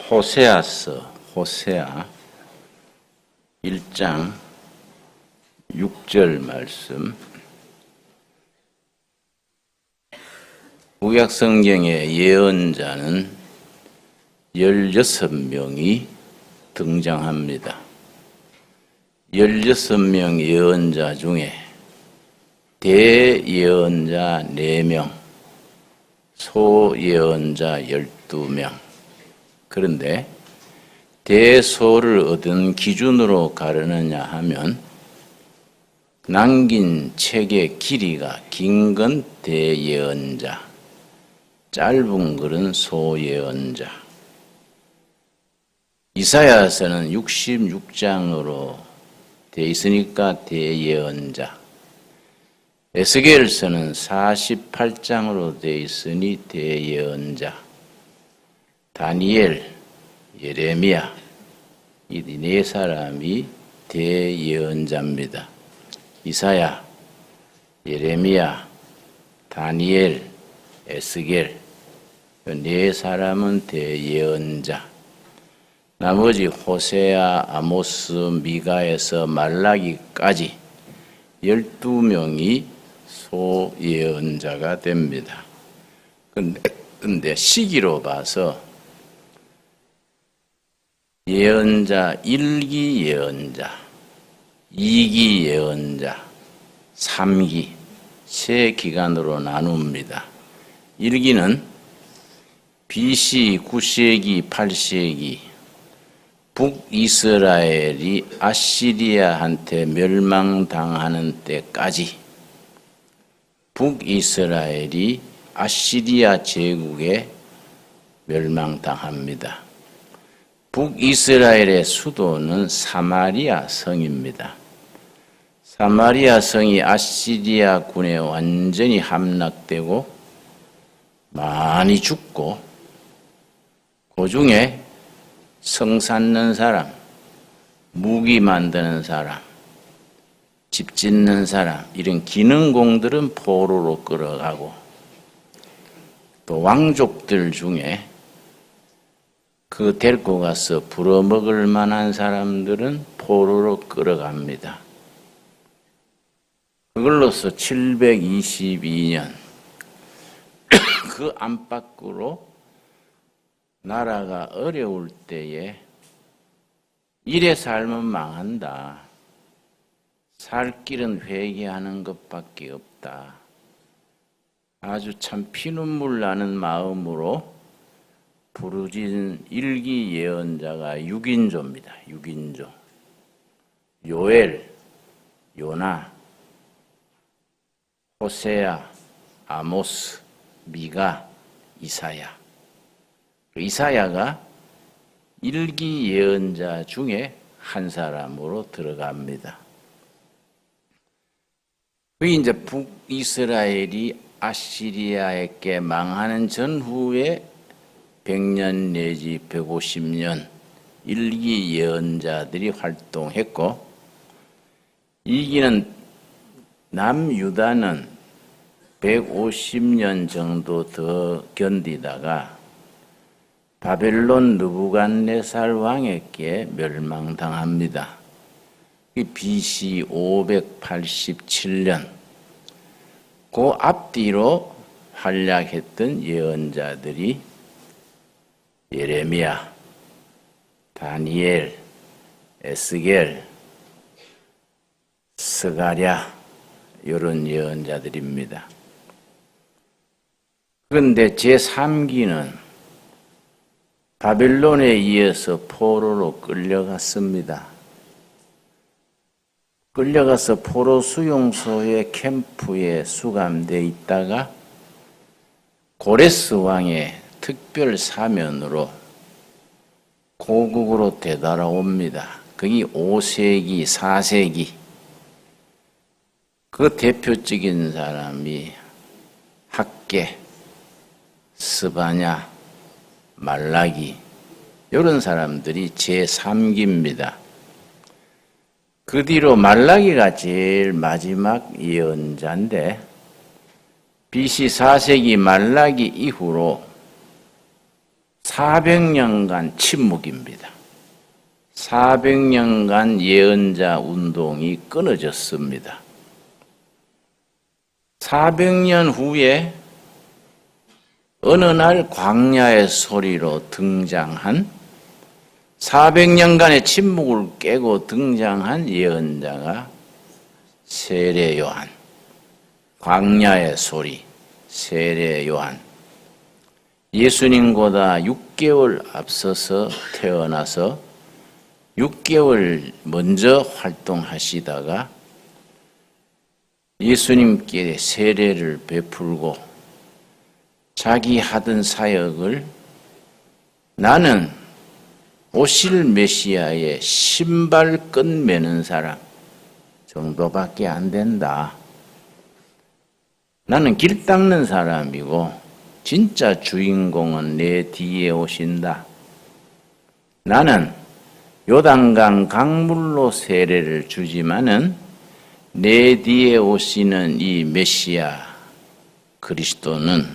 호세아서 호세아 1장 6절 말씀. 구약 성경의 예언자는 16명이 등장합니다. 16명 예언자 중에 대예언자 4명, 소예언자 12명. 그런데 대소를 얻은 기준으로 가르느냐 하면 남긴 책의 길이가 긴 건 대예언자, 짧은 글은 소예언자. 이사야서는 66장으로 되어 있으니까 대예언자. 에스겔서는 48장으로 되어 있으니 대예언자. 다니엘, 예레미야, 이 4사람이 대예언자입니다. 이사야, 예레미야, 다니엘, 에스겔, 4사람은 대예언자. 나머지 호세아, 아모스, 미가에서 말라기까지 12명이 소예언자가 됩니다. 근데 시기로 봐서 예언자 1기 예언자, 2기 예언자, 3기 세 기간으로 나눕니다. 1기는 BC 9세기, 8세기 북이스라엘이 아시리아한테 멸망당하는 때까지 북이스라엘이 아시리아 제국에 멸망당합니다. 북이스라엘의 수도는 사마리아 성입니다. 사마리아 성이 아시리아 군에 완전히 함락되고 많이 죽고 그 중에 성 쌓는 사람, 무기 만드는 사람, 집 짓는 사람 이런 기능공들은 포로로 끌어가고 또 왕족들 중에 그 데리고 가서 불어먹을 만한 사람들은 포로로 끌어갑니다. 그걸로서 722년 그 안팎으로 나라가 어려울 때에 이래 살면 망한다. 살 길은 회개하는 것밖에 없다. 아주 참 피눈물 나는 마음으로 부르짖은 1기 예언자가 6인조입니다. 6인조. 요엘, 요나, 호세아, 아모스, 미가, 이사야. 이사야가 1기 예언자 중에 한 사람으로 들어갑니다. 그 이제 북이스라엘이 아시리아에게 망하는 전후에 100년 내지 150년 1기 예언자들이 활동했고 2기는 남유다는 150년 정도 더 견디다가 바벨론 느부갓네살 왕에게 멸망당합니다. BC 587년 그 앞뒤로 활약했던 예언자들이 예레미야, 다니엘, 에스겔, 스가랴 이런 예언자들입니다. 그런데 제3기는 바벨론에 의해서 포로로 끌려갔습니다. 끌려가서 포로 수용소의 캠프에 수감되어 있다가 고레스 왕의 특별 사면으로 고국으로 되돌아옵니다. 그게 5세기, 4세기. 그 대표적인 사람이 학개, 스바냐, 말라기 이런 사람들이 제3기입니다. 그 뒤로 말라기가 제일 마지막 예언자인데 BC 4세기 말라기 이후로 400년간 침묵입니다. 400년간 예언자 운동이 끊어졌습니다. 400년 후에 어느 날 광야의 소리로 등장한 400년간의 침묵을 깨고 등장한 예언자가 세례 요한, 광야의 소리, 세례 요한. 예수님보다 6개월 앞서서 태어나서 6개월 먼저 활동하시다가 예수님께 세례를 베풀고 자기 하던 사역을 나는 오실 메시아의 신발끈 매는 사람 정도밖에 안 된다. 나는 길 닦는 사람이고 진짜 주인공은 내 뒤에 오신다. 나는 요단강 강물로 세례를 주지만은 내 뒤에 오시는 이 메시아 그리스도는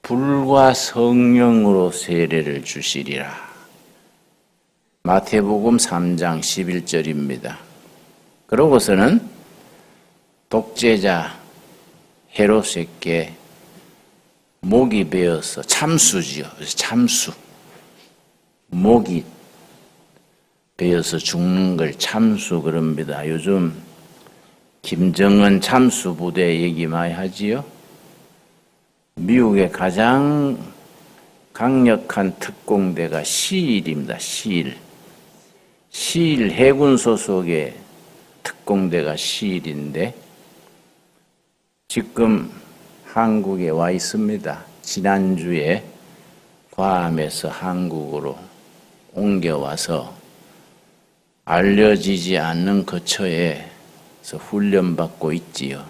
불과 성령으로 세례를 주시리라. 마태복음 3장 11절입니다. 그러고서는 독재자 헤롯에게 목이 베어서 참수지요. 참수. 목이 베어서 죽는 걸 참수 그럽니다. 요즘 김정은 참수 부대 얘기 많이 하지요. 미국의 가장 강력한 특공대가 시일입니다. 시일. 시일 해군 소속의 특공대가 시일인데 지금 한국에 와 있습니다. 지난주에 괌에서 한국으로 옮겨와서 알려지지 않는 거처에서 훈련받고 있지요.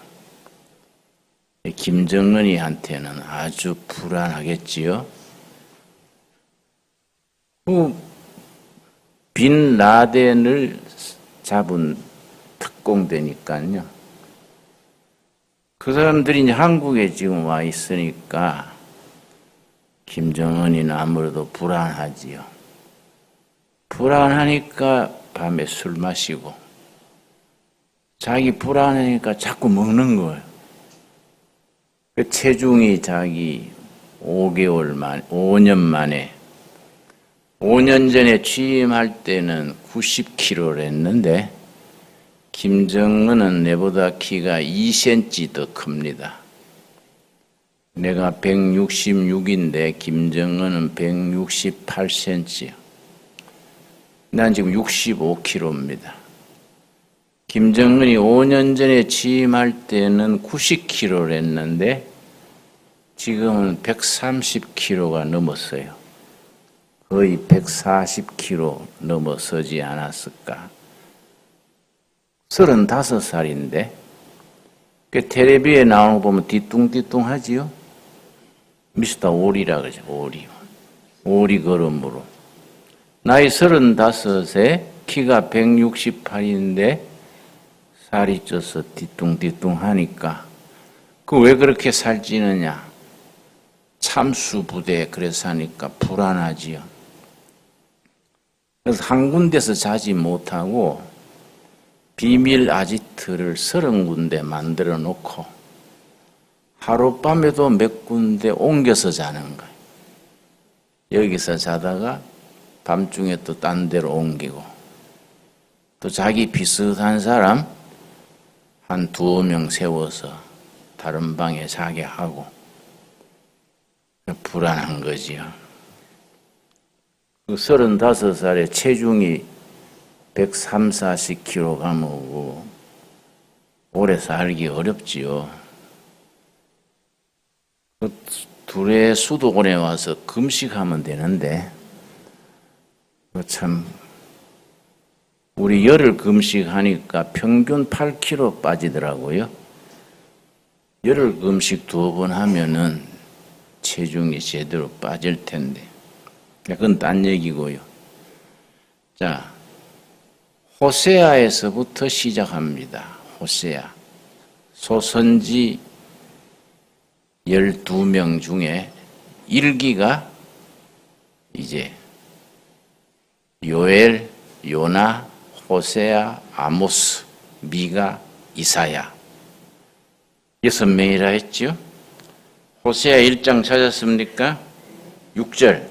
김정은이한테는 아주 불안하겠지요. 빈 라덴을 잡은 특공대니까요. 그 사람들이 이제 한국에 지금 와 있으니까 김정은이는 아무래도 불안하지요. 불안하니까 밤에 술 마시고 자기 불안하니까 자꾸 먹는 거예요. 그 체중이 자기 5년 만에 5년 전에 취임할 때는 90kg를 했는데 김정은은 내보다 키가 2cm 더 큽니다. 내가 166인데 김정은은 168cm. 난 지금 65kg입니다. 김정은이 5년 전에 취임할 때는 90kg를 했는데 지금은 130kg가 넘었어요. 거의 140kg 넘어서지 않았을까. 35살인데 그 텔레비에 나오는 거 보면 뒤뚱뒤뚱하지요. 미스터 오리라 그러죠. 오리 걸음으로. 나이 35에 키가 168인데 살이 쪄서 뒤뚱뒤뚱하니까 그 왜 그렇게 살찌느냐. 참수 부대에 그래서 하니까 불안하지요. 그래서 한 군데서 자지 못하고 비밀 아지트를 30군데 만들어 놓고 하룻밤에도 몇 군데 옮겨서 자는 거예요. 여기서 자다가 밤중에 또 딴 데로 옮기고 또 자기 비슷한 사람 한 2명 세워서 다른 방에 자게 하고 불안한 거지요. 그 35살에 체중이 130, 40kg 가면 오래 살기 어렵지요. 그 둘의 수도원에 와서 금식하면 되는데 참 우리 열흘 금식하니까 평균 8kg 빠지더라고요. 열흘 금식 2번 하면은 체중이 제대로 빠질 텐데 그건 딴 얘기고요. 자, 호세아에서부터 시작합니다. 호세아. 소선지 12명 중에 1기가 이제 요엘, 요나, 호세아, 아모스, 미가, 이사야 6명이라 했죠. 호세아 1장 찾았습니까? 6절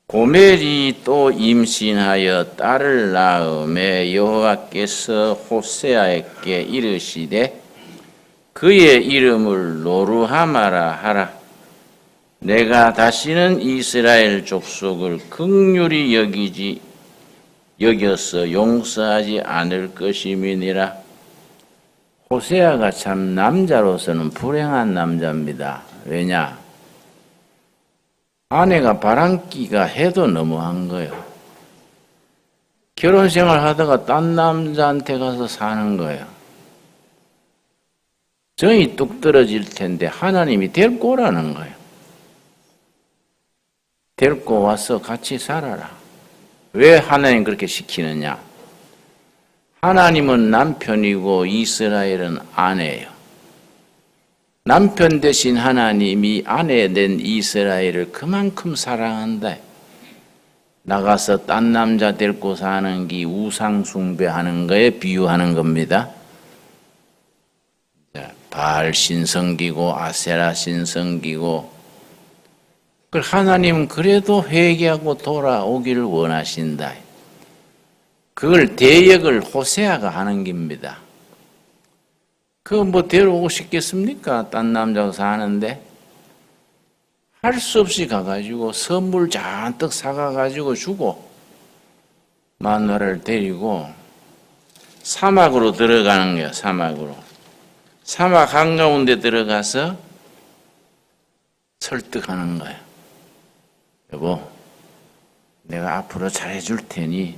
고멜이 또 임신하여 딸을 낳음에 여호와께서 호세아에게 이르시되 그의 이름을 로루하마라 하라. 내가 다시는 이스라엘 족속을 긍휼히 여겨서 용서하지 않을 것임이니라. 호세아가 참 남자로서는 불행한 남자입니다. 왜냐? 아내가 바람기가 해도 너무한 거예요. 결혼 생활 하다가 딴 남자한테 가서 사는 거예요. 정이 뚝 떨어질 텐데 하나님이 데리고 오라는 거예요. 데리고 와서 같이 살아라. 왜 하나님 그렇게 시키느냐? 하나님은 남편이고 이스라엘은 아내예요. 남편 대신 하나님이 아내 된 이스라엘을 그만큼 사랑한다. 나가서 딴 남자 데리고 사는 게 우상 숭배하는 거에 비유하는 겁니다. 바알 신 섬기고 아세라 신 섬기고 하나님은 그래도 회개하고 돌아오기를 원하신다. 그걸 대역을 호세아가 하는 겁니다. 그거 뭐 데려오고 싶겠습니까? 딴 남자가 사는데 할 수 없이 가가지고 선물 잔뜩 사가가지고 주고 마누라를 데리고 사막으로 들어가는 거야. 사막으로. 사막 한가운데 들어가서 설득하는 거야. 여보, 내가 앞으로 잘해줄 테니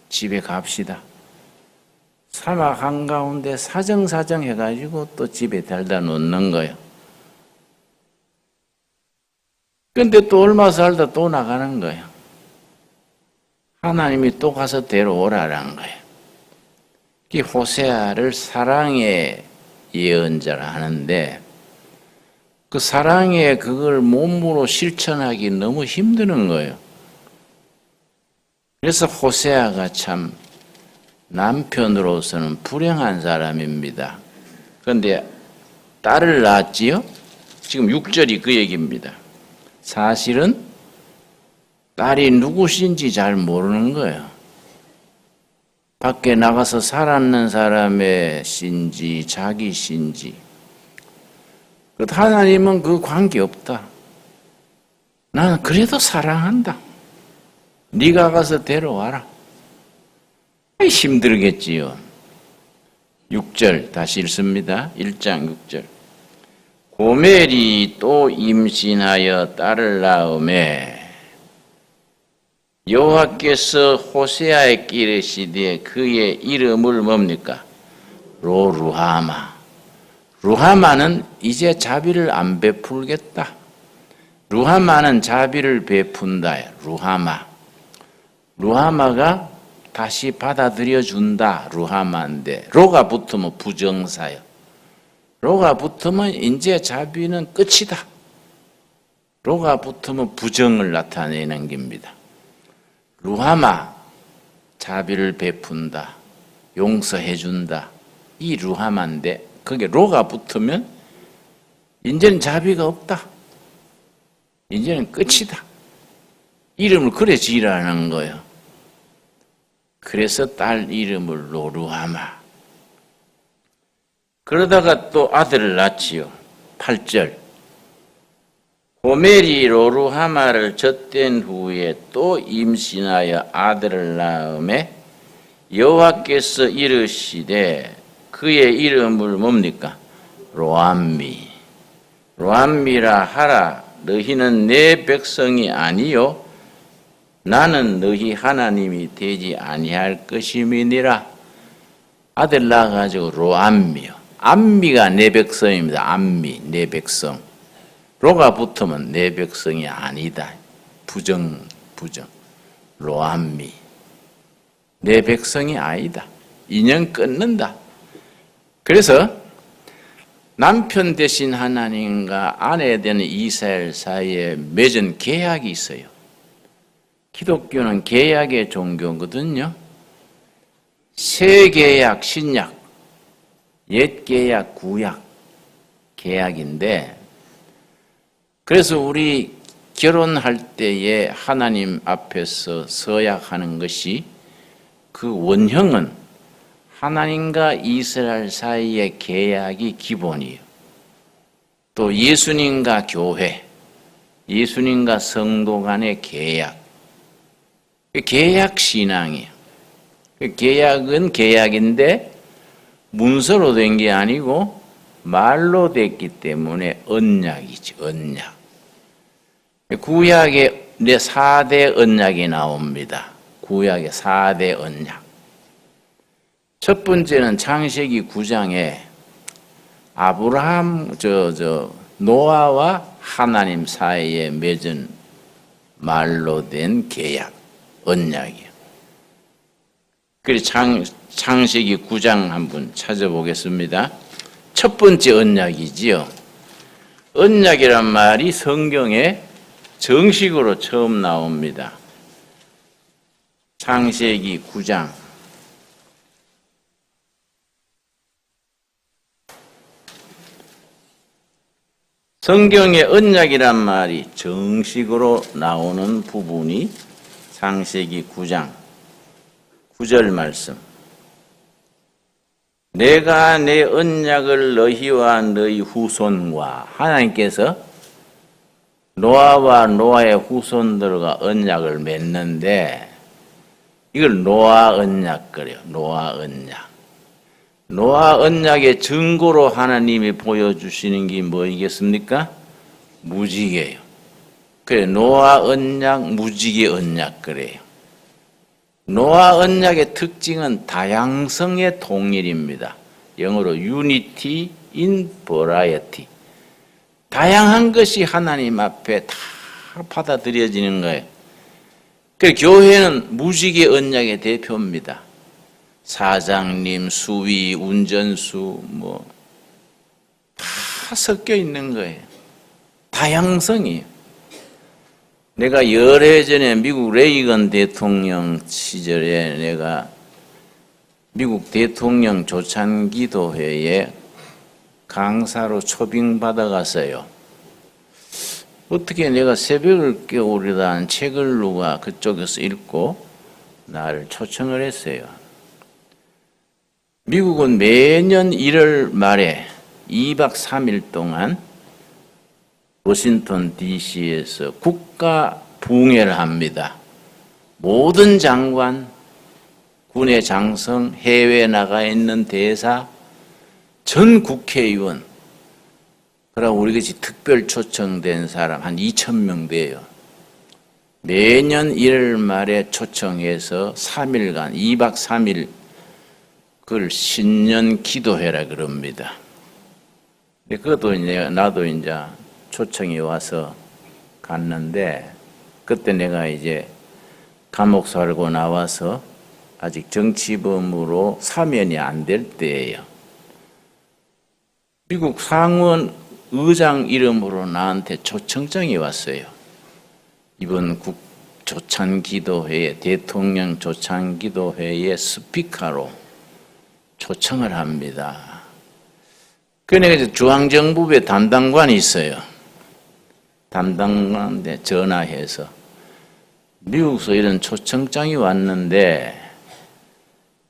집에 갑시다. 사막 한가운데 사정사정 해가지고 또 집에 데려다 놓는 거예요. 근데 또 얼마 살다 또 나가는 거예요. 하나님이 또 가서 데려오라는 거예요. 이 호세아를 사랑의 예언자라 하는데 그 사랑의 그걸 몸으로 실천하기 너무 힘드는 거예요. 그래서 호세아가 참 남편으로서는 불행한 사람입니다. 그런데 딸을 낳았지요? 지금 6절이 그 얘기입니다. 사실은 딸이 누구신지 잘 모르는 거예요. 밖에 나가서 살았는 사람의 신지 자기 신지 하나님은 그 관계없다. 나는 그래도 사랑한다. 네가 가서 데려와라. 힘들겠지요. 6절 다시 읽습니다. 1장 6절 고멜이 또 임신하여 딸을 낳음에 여호와께서 호세아에게 이르시되 그의 이름을 뭡니까? 로루하마. 루하마는 이제 자비를 안 베풀겠다. 루하마는 자비를 베푼다. 루하마. 루하마가 다시 받아들여 준다. 루하마인데 로가 붙으면 부정사요. 로가 붙으면 이제 자비는 끝이다. 로가 붙으면 부정을 나타내는 겁니다. 루하마, 자비를 베푼다. 용서해 준다. 이 루하마인데 그게 로가 붙으면 이제는 자비가 없다. 이제는 끝이다. 이름을 그래 지으라는 거예요. 그래서 딸 이름을 로루하마. 그러다가 또 아들을 낳지요. 8절 고멜이 로루하마를 젖댄 후에 또 임신하여 아들을 낳음에 여호와께서 이르시되 그의 이름을 뭡니까? 로암미. 로암미라 하라. 너희는 내 백성이 아니요 나는 너희 하나님이 되지 아니할 것임이니라. 아들 낳아가지고 로암미요. 암미가 내 백성입니다. 암미, 내 백성. 로가 붙으면 내 백성이 아니다. 부정. 로암미. 내 백성이 아니다. 인연 끊는다. 그래서 남편 되신 하나님과 아내 되는 이스라엘 사이에 맺은 계약이 있어요. 기독교는 계약의 종교거든요. 새 계약, 신약, 옛 계약, 구약, 계약인데, 그래서 우리 결혼할 때에 하나님 앞에서 서약하는 것이 그 원형은 하나님과 이스라엘 사이의 계약이 기본이에요. 또 예수님과 교회, 예수님과 성도 간의 계약, 계약 신앙이에요. 계약은 계약인데 문서로 된 게 아니고 말로 됐기 때문에 언약이지, 언약. 구약에 4대 언약이 나옵니다. 구약의 4대 언약. 첫 번째는 창세기 9장에 아브라함, 노아와 하나님 사이에 맺은 말로 된 계약, 언약이에요. 그래서 창세기 9장 한번 찾아보겠습니다. 첫 번째 언약이지요. 언약이란 말이 성경에 정식으로 처음 나옵니다. 창세기 9장. 성경에 언약이란 말이 정식으로 나오는 부분이 창세기 9장 9절 말씀. 내가 내 언약을 너희와 너희 후손과, 하나님께서 노아와 노아의 후손들과 언약을 맺는데 이걸 노아 언약 그래요. 노아 언약. 노아 언약의 증거로 하나님이 보여주시는 게 뭐이겠습니까? 무지개예요. 그래, 노아 언약, 무지개 언약 그래요. 노아 언약의 특징은 다양성의 통일입니다. 영어로 unity in variety. 다양한 것이 하나님 앞에 다 받아들여지는 거예요. 그래, 교회는 무지개 언약의 대표입니다. 사장님, 수위, 운전수, 다 섞여 있는 거예요. 다양성이에요. 내가 열해 전에 미국 레이건 대통령 시절에 내가 미국 대통령 조찬기도회에 강사로 초빙받아갔어요. 어떻게 내가 새벽을 깨우려다는 책을 누가 그쪽에서 읽고 나를 초청을 했어요. 미국은 매년 1월 말에 2박 3일 동안 워싱턴 DC에서 국가 부흥회를 합니다. 모든 장관, 군의 장성, 해외에 나가 있는 대사, 전 국회의원, 그리고 우리같이 특별 초청된 사람 한 2,000명 돼요. 매년 1월 말에 초청해서 3일간, 2박 3일, 그걸 신년 기도회라 그럽니다. 그것도 이제 나도 이제 초청이 와서 갔는데, 그때 내가 이제 감옥 살고 나와서 아직 정치범으로 사면이 안 될 때예요. 미국 상원 의장 이름으로 나한테 초청장이 왔어요. 이번 조찬기도회에, 대통령 조찬기도회의 스피커로 초청을 합니다. 그러니까 중앙정부부에 담당관이 있어요. 담당관한테 전화해서 미국에서 이런 초청장이 왔는데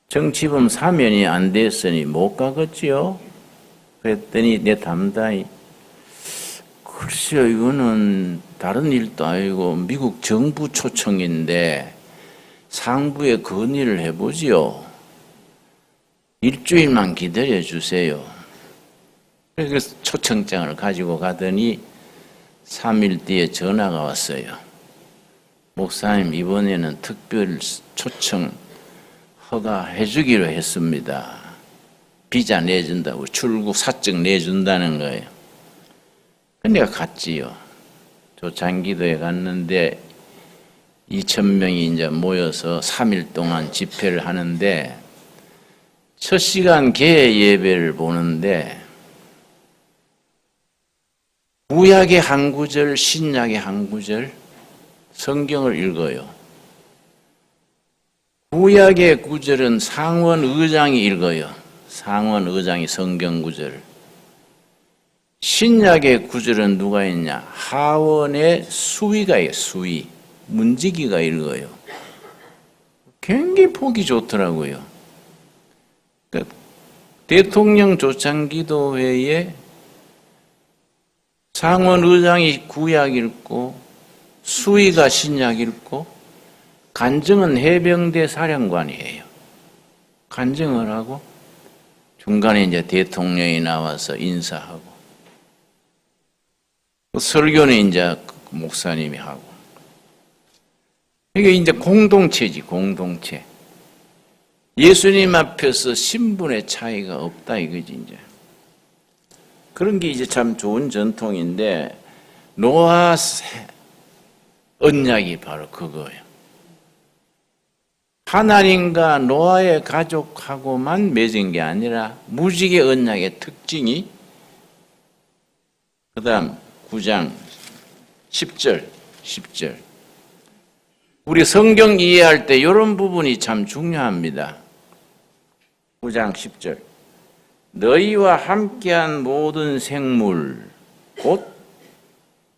정치범 사면이 안 됐으니 못 가겠지요? 그랬더니 내 담당이 글쎄요, 이거는 다른 일도 아니고 미국 정부 초청인데 상부에 건의를 해보지요. 일주일만 기다려 주세요. 그래서 초청장을 가지고 가더니 3일 뒤에 전화가 왔어요. 목사님, 이번에는 특별 초청 허가해 주기로 했습니다. 비자 내준다고, 출국 사증 내준다는 거예요. 근데 내가 갔지요. 조찬기도에 갔는데 2,000명이 이제 모여서 3일 동안 집회를 하는데 첫 시간 개회 예배를 보는데 구약의 한 구절, 신약의 한 구절, 성경을 읽어요. 구약의 구절은 상원 의장이 읽어요. 상원 의장이 성경 구절을. 신약의 구절은 누가 있냐? 하원의 수위가 있어요. 수위. 문지기가 읽어요. 굉장히 보기 좋더라고요. 그러니까 대통령 조창기도회에 상원 의장이 구약 읽고 수위가 신약 읽고 간증은 해병대 사령관이에요. 간증을 하고 중간에 이제 대통령이 나와서 인사하고 설교는 이제 목사님이 하고 이게 이제 공동체지, 공동체. 예수님 앞에서 신분의 차이가 없다 이거지 이제. 그런 게 이제 참 좋은 전통인데 노아 언약이 바로 그거예요. 하나님과 노아의 가족하고만 맺은 게 아니라 무지개 언약의 특징이 그다음 9장 10절 우리 성경 이해할 때 이런 부분이 참 중요합니다. 9장 10절 너희와 함께한 모든 생물 곧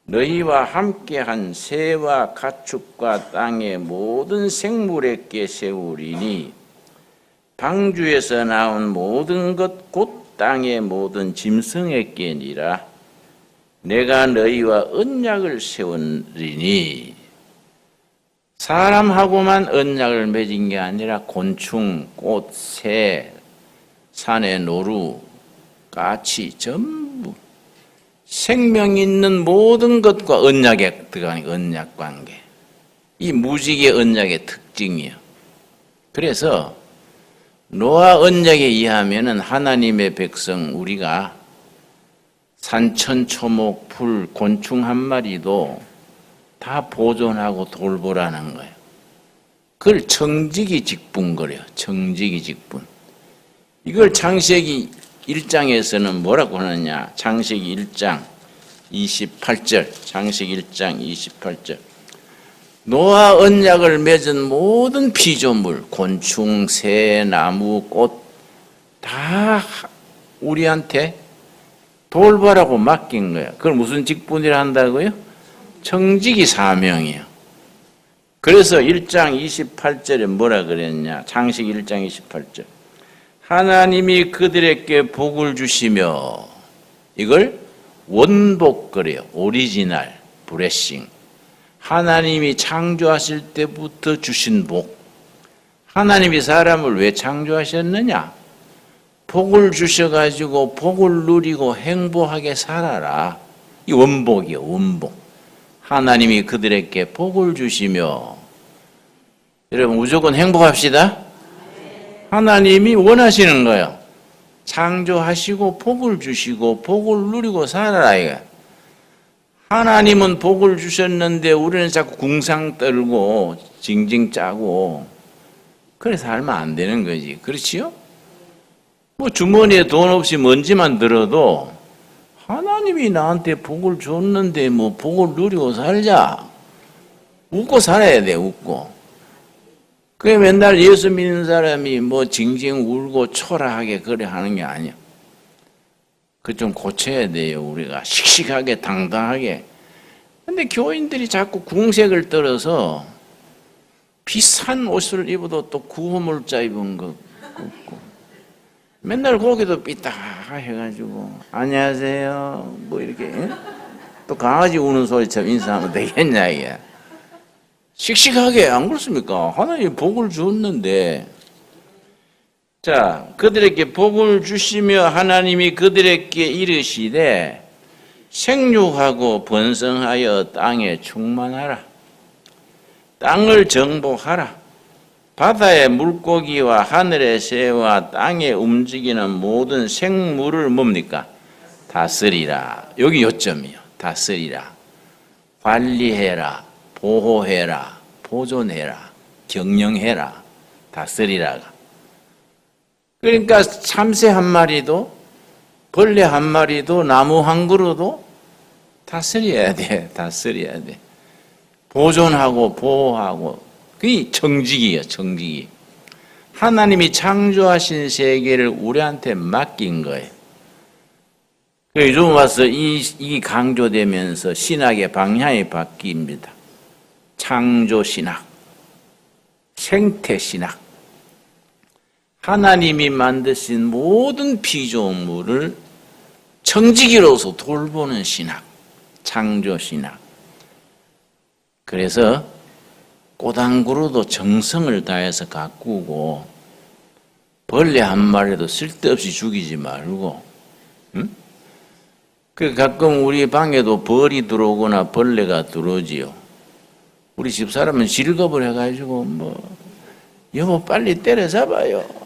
너희와 함께한 새와 가축과 땅의 모든 생물에게 세우리니 방주에서 나온 모든 것 곧 땅의 모든 짐승에게니라 내가 너희와 언약을 세우리니 사람하고만 언약을 맺은 게 아니라 곤충, 꽃, 새, 산의 노루, 까치 전부 생명 있는 모든 것과 언약에 들어가는 언약 관계. 이 무지개 언약의 특징이에요. 그래서 노아 언약에 의하면은 하나님의 백성 우리가 산천, 초목, 풀, 곤충 한 마리도 다 보존하고 돌보라는 거예요. 그걸 청지기 직분 그래요. 청지기 직분. 이걸 창세기 1장에서는 뭐라고 하느냐? 창세기 1장 28절. 창세기 1장 28절. 노아 언약을 맺은 모든 피조물, 곤충, 새, 나무, 꽃 다 우리한테 돌보라고 맡긴 거예요. 그걸 무슨 직분이라 한다고요? 청지기 사명이에요. 그래서 1장 28절에 뭐라 그랬냐? 창세기 1장 28절. 하나님이 그들에게 복을 주시며 이걸 원복 그래요. 오리지널 브레싱. 하나님이 창조하실 때부터 주신 복. 하나님이 사람을 왜 창조하셨느냐? 복을 주셔가지고 복을 누리고 행복하게 살아라. 이 원복이에요. 원복. 하나님이 그들에게 복을 주시며 여러분 무조건 행복합시다. 하나님이 원하시는 거예요. 창조하시고 복을 주시고 복을 누리고 살아라 이거. 하나님은 복을 주셨는데 우리는 자꾸 궁상 떨고 징징 짜고 그래 살면 안 되는 거지. 그렇지요? 뭐 주머니에 돈 없이 먼지만 들어도 하나님이 나한테 복을 줬는데 뭐 복을 누리고 살자. 웃고 살아야 돼. 웃고. 그게 맨날 예수 믿는 사람이 뭐 징징 울고 초라하게 그래 하는 게 아니야. 그 좀 고쳐야 돼요. 우리가 씩씩하게 당당하게. 근데 교인들이 자꾸 궁색을 떨어서 비싼 옷을 입어도 또 구호물자 입은 거 없고 맨날 거기도 삐딱 해가지고 안녕하세요 뭐 이렇게 또 강아지 우는 소리처럼 인사하면 되겠냐 이게. 씩씩하게 안 그렇습니까? 하나님 복을 줬는데 자 그들에게 복을 주시며 하나님이 그들에게 이르시되 생육하고 번성하여 땅에 충만하라. 땅을 정복하라. 바다의 물고기와 하늘의 새와 땅에 움직이는 모든 생물을 뭡니까? 다스리라. 여기 요점이요. 다스리라. 관리해라. 보호해라. 보존해라. 경영해라. 다스리라가. 그러니까 참새 한 마리도 벌레 한 마리도 나무 한 그루도 다스려야 돼. 다스려야 돼. 보존하고 보호하고. 그게 정직이에요. 정직이. 하나님이 창조하신 세계를 우리한테 맡긴 거예요. 요즘 와서 이 강조되면서 신학의 방향이 바뀝니다. 창조신학, 생태신학. 하나님이 만드신 모든 피조물을 청지기로서 돌보는 신학, 창조신학. 그래서 꼬당구로도 정성을 다해서 가꾸고 벌레 한 마리도 쓸데없이 죽이지 말고, 응? 그 가끔 우리 방에도 벌이 들어오거나 벌레가 들어오지요. 우리 집사람은 질겁을 해가지고 여보 빨리 때려잡아요.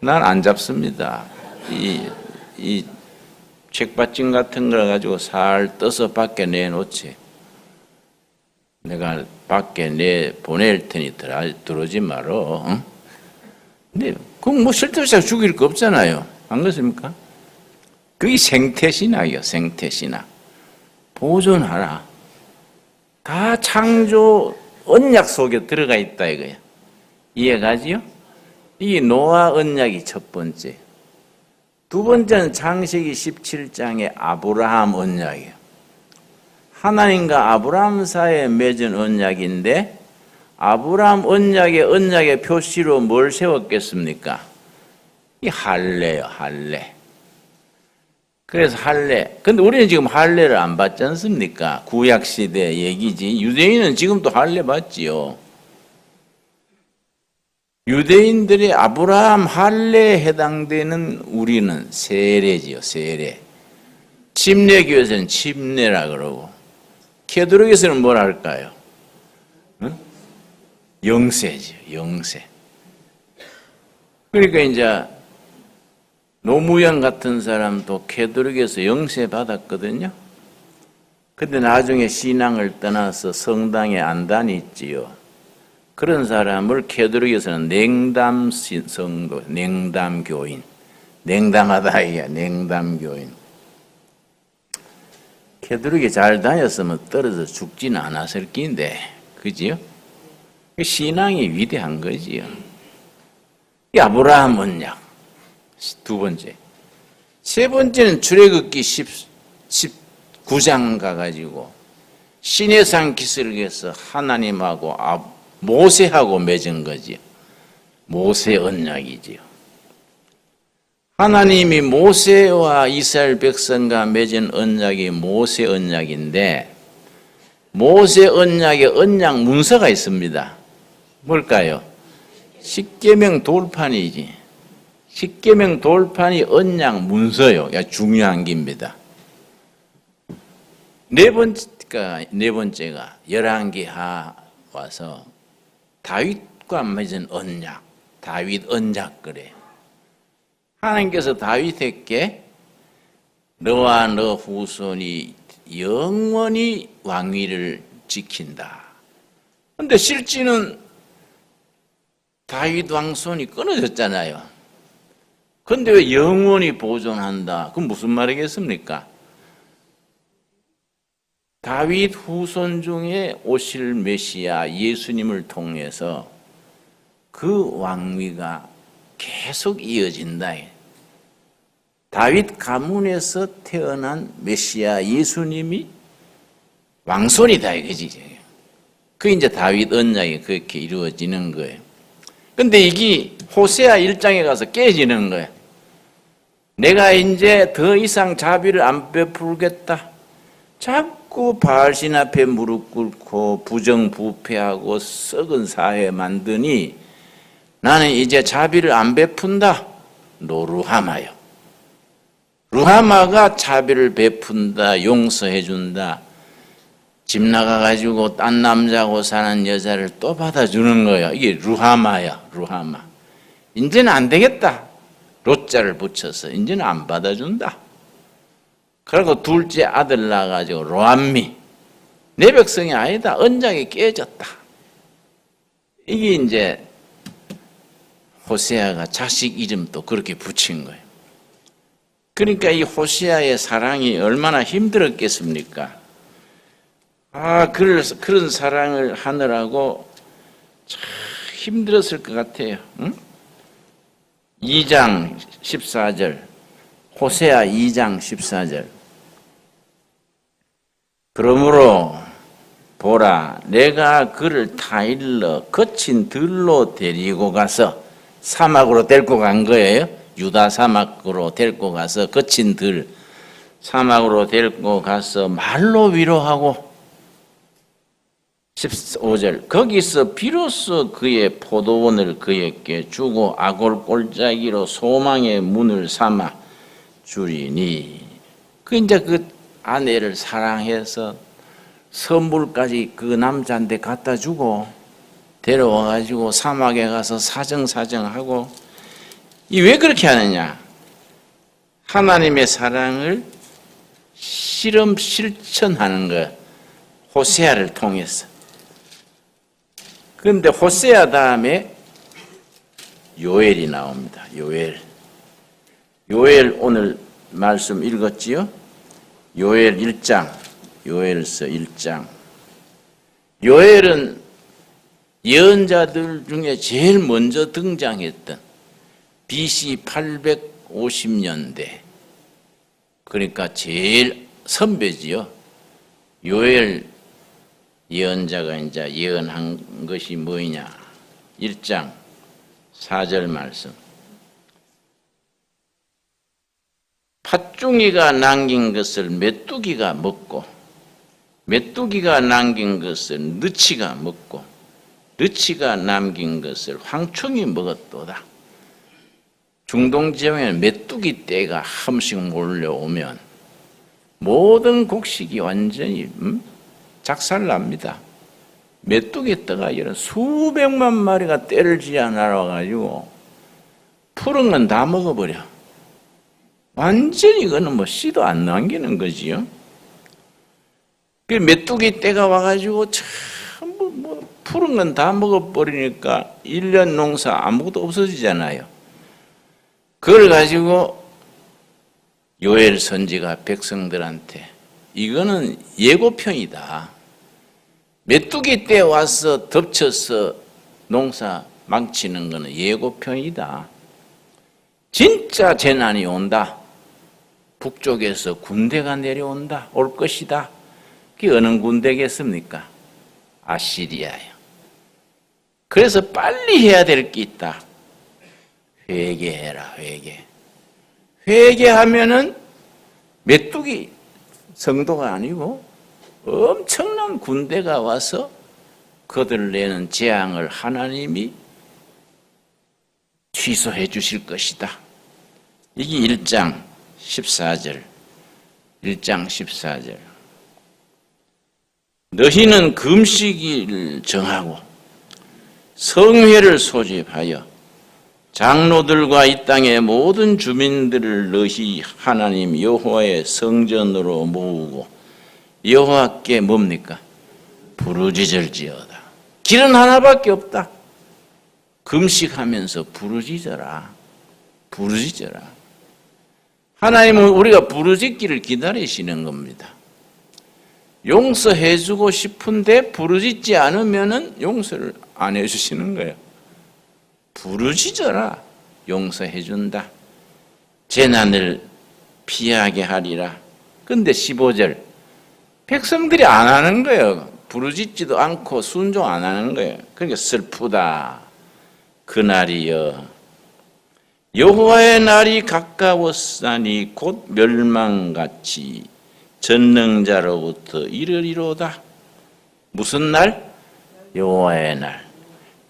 난 안 잡습니다. 이 책받침 같은 걸 가지고 살 떠서 밖에 내놓지. 내가 밖에 보낼 테니 들어오지 말어. 응? 근데 그건 쓸데없이 죽일 거 없잖아요. 안 그렇습니까? 그게 생태신학이요. 생태신학. 보존하라. 다 창조 언약 속에 들어가 있다 이거야. 이해가지요? 이 노아 언약이 첫 번째. 두 번째는 창세기 17장의 아브라함 언약이에요. 하나님과 아브라함 사이에 맺은 언약인데 아브라함 언약의 표시로 뭘 세웠겠습니까? 이 할례요, 할례. 그래서 할례. 근데 우리는 지금 할례를 안 받지 않습니까? 구약 시대 얘기지. 유대인은 지금도 할례 받지요. 유대인들의 아브라함 할례에 해당되는 우리는 세례지요, 세례. 침례교에서는 침례라 그러고, 캐톨릭에서는 뭘 할까요? 응? 영세지요, 영세. 그러니까 이제 노무현 같은 사람도 캐톨릭에서 영세 받았거든요. 근데 나중에 신앙을 떠나서 성당에 안 다녔지요. 그런 사람을 캐톨릭에서는 냉담 성도, 냉담 교인, 냉담하다 이야, 냉담 교인. 캐톨릭에 잘 다녔으면 떨어져 죽지는 않았을 낀데, 그지요? 신앙이 위대한 거지요. 이 아브라함 언약, 두 번째. 세 번째는 출애굽기 19장 가가지고 시내산 기슭에서 하나님하고 모세하고 맺은 거지요. 모세 언약이지요. 하나님이 모세와 이스라엘 백성과 맺은 언약이 모세 언약인데 모세 언약에 언약 문서가 있습니다. 뭘까요? 십계명 돌판이지. 십계명 돌판이 언약 문서요. 중요한 겁니다. 네 번째가 열왕기하 와서 다윗과 맺은 언약, 다윗 언약 그래. 하나님께서 다윗에게 너와 너 후손이 영원히 왕위를 지킨다. 그런데 실제는 다윗 왕손이 끊어졌잖아요. 그런데 왜 영원히 보존한다? 그건 무슨 말이겠습니까? 다윗 후손 중에 오실 메시아 예수님을 통해서 그 왕위가 계속 이어진다. 다윗 가문에서 태어난 메시아 예수님이 왕손이다 이거지. 그 이제 다윗 언약이 그렇게 이루어지는 거예요. 근데 이게 호세아 1장에 가서 깨지는 거예요. 내가 이제 더 이상 자비를 안 베풀겠다. 자꾸 바알신 앞에 무릎 꿇고 부정부패하고 썩은 사회 만드니 나는 이제 자비를 안 베푼다. 노루하마요. 루하마가 자비를 베푼다, 용서해준다. 집 나가가지고 딴 남자하고 사는 여자를 또 받아주는 거야. 이게 루하마야, 루하마. 이제는 안 되겠다. 로자를 붙여서 이제는 안 받아준다. 그리고 둘째 아들 낳아가지고 로암미. 내 백성이 아니다. 언약이 깨졌다. 이게 이제 호세아가 자식 이름도 그렇게 붙인 거예요. 그러니까 이 호세아의 사랑이 얼마나 힘들었겠습니까? 그런 사랑을 하느라고 참 힘들었을 것 같아요. 응? 2장 14절, 호세아 2장 14절. 그러므로 보라, 내가 그를 타일러 거친 들로 데리고 가서, 사막으로 데리고 간 거예요. 유다 사막으로 데리고 가서 거친 들, 사막으로 데리고 가서 말로 위로하고, 15절, 거기서 비로소 그의 포도원을 그에게 주고 아골 골짜기로 소망의 문을 삼아 주리니. 이제 그 아내를 사랑해서 선물까지 그 남자한테 갖다 주고 데려와 가지고 사막에 가서 사정하고. 왜 그렇게 하느냐? 하나님의 사랑을 실천하는 거예요. 호세아를 통해서. 그런데 호세아 다음에 요엘이 나옵니다. 요엘 오늘 말씀 읽었지요? 요엘 1장, 요엘서 1장. 요엘은 예언자들 중에 제일 먼저 등장했던 BC 850년대, 그러니까 제일 선배지요. 요엘 예언자가 이제 예언한 것이 뭐냐? 1장 4절 말씀. 팥중이가 남긴 것을 메뚜기가 먹고, 메뚜기가 남긴 것을 느치가 먹고, 느치가 남긴 것을 황충이 먹었도다. 중동 지역에는 메뚜기 떼가 한 번씩 몰려오면 모든 곡식이 완전히 작살납니다. 메뚜기 떼가 이런 수백만 마리가 떼를 지어 날아와가지고 푸른 건 다 먹어버려. 완전히 이거는 씨도 안 남기는 거지요. 그 메뚜기 떼가 와가지고 전부 푸른 건 다 먹어버리니까 1년 농사 아무것도 없어지잖아요. 그걸 가지고 요엘 선지가 백성들한테, 이거는 예고편이다. 메뚜기 떼 와서 덮쳐서 농사 망치는 거는 예고편이다. 진짜 재난이 온다. 북쪽에서 군대가 내려온다. 올 것이다. 그게 어느 군대겠습니까? 아시리아예요. 그래서 빨리 해야 될 게 있다. 회개해라, 회개. 회개하면은 메뚜기 성도가 아니고 엄청난 군대가 와서 그들 내는 재앙을 하나님이 취소해 주실 것이다. 이게 1장 14절. 1장 14절. 너희는 금식일 정하고 성회를 소집하여 장로들과 이 땅의 모든 주민들을 너희 하나님 여호와의 성전으로 모으고 여호와께 뭡니까? 부르짖을지어다. 길은 하나밖에 없다. 금식하면서 부르짖어라. 부르짖어라. 하나님은 우리가 부르짖기를 기다리시는 겁니다. 용서해주고 싶은데 부르짖지 않으면 용서를 안 해주시는 거예요. 부르짖어라. 용서해준다. 재난을 피하게 하리라. 근데 15절, 백성들이 안 하는 거예요. 부르짖지도 않고 순종 안 하는 거예요. 그러니까 슬프다. 그날이여, 여호와의 날이 가까웠으니 곧 멸망같이 전능자로부터 이르리로다. 무슨 날? 여호와의 날.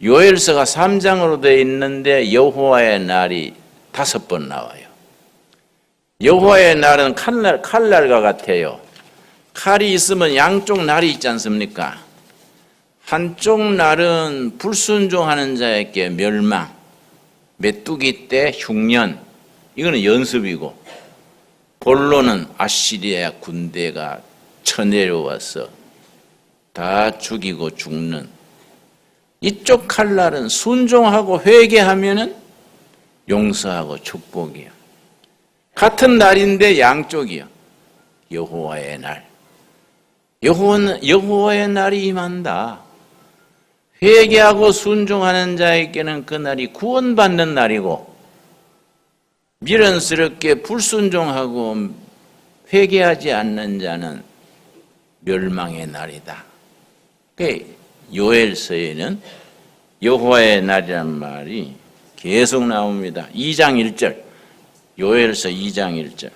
요엘서가 3장으로 되어 있는데 여호와의 날이 5번 나와요. 여호와의 날은 칼날과 같아요. 칼이 있으면 양쪽 날이 있지 않습니까? 한쪽 날은 불순종하는 자에게 멸망, 메뚜기 때 흉년, 이거는 연습이고, 본론은 아시리아 군대가 쳐내려와서 다 죽이고 죽는, 이쪽 칼날은 순종하고 회개하면은 용서하고 축복이에요. 같은 날인데 양쪽이요. 여호와의 날. 여호와의 날이 임한다. 회개하고 순종하는 자에게는 그날이 구원받는 날이고, 미련스럽게 불순종하고 회개하지 않는 자는 멸망의 날이다. 요엘서에는 여호와의 날이란 말이 계속 나옵니다. 2장 1절, 요엘서 2장 1절.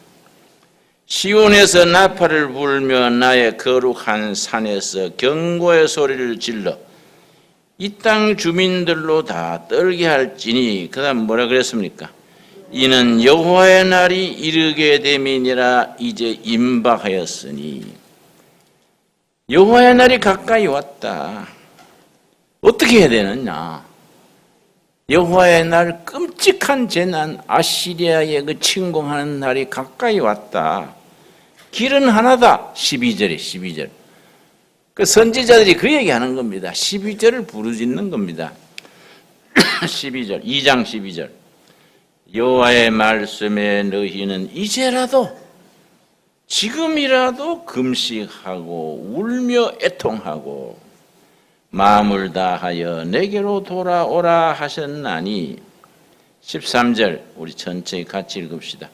시온에서 나팔을 불며 나의 거룩한 산에서 경고의 소리를 질러 이 땅 주민들로 다 떨게 할지니. 그 다음 뭐라 그랬습니까? 이는 여호와의 날이 이르게 됨이니라. 이제 임박하였으니. 여호와의 날이 가까이 왔다. 어떻게 해야 되느냐? 여호와의 날, 끔찍한 재난, 아시리아의 그 침공하는 날이 가까이 왔다. 길은 하나다. 12절. 그 선지자들이 그 얘기하는 겁니다. 12절을 부르짖는 겁니다. 12절, 2장 12절. 여호와의 말씀에 너희는 이제라도, 지금이라도 금식하고 울며 애통하고 마음을 다하여 내게로 돌아오라 하셨나니. 13절, 우리 전체 같이 읽읍시다.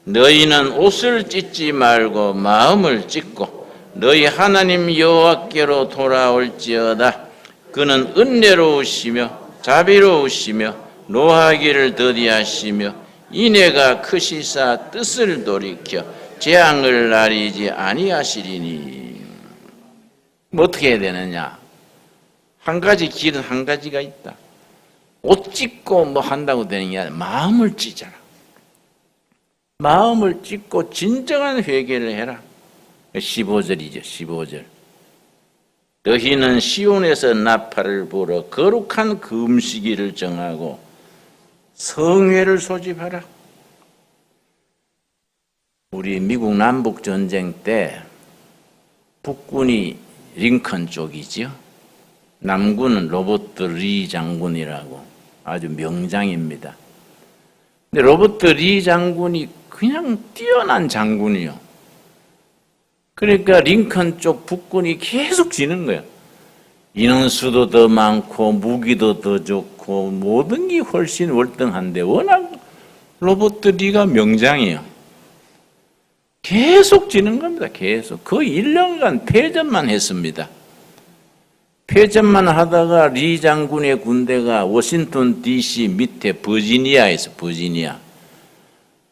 너희는 옷을 찢지 말고 마음을 찢고 너희 하나님 여호와께로 돌아올지어다. 그는 은혜로우시며 자비로우시며 노하기를 더디하시며 인애가 크시사 뜻을 돌이켜 재앙을 나리지 아니하시리니. 뭐 어떻게 해야 되느냐? 한 가지 길은 한 가지가 있다. 옷 찢고 뭐 한다고 되는 게 아니라 마음을 찢어라. 마음을 찢고 진정한 회개를 해라. 15절이죠. 15절. 너희는 시온에서 나팔을 불어 거룩한 금식일을 정하고 성회를 소집하라. 우리 미국 남북 전쟁 때 북군이 링컨 쪽이죠. 남군은 로버트 리 장군이라고 아주 명장입니다. 근데 로버트 리 장군이 그냥 뛰어난 장군이요. 그러니까 링컨 쪽 북군이 계속 지는 거예요. 인원수도 더 많고 무기도 더 좋고 모든 게 훨씬 월등한데 워낙 로버트 리가 명장이에요. 계속 지는 겁니다. 계속. 거의 1년간 패전만 했습니다. 패전만 하다가 리 장군의 군대가 워싱턴 DC 밑에 버지니아에서, 버지니아,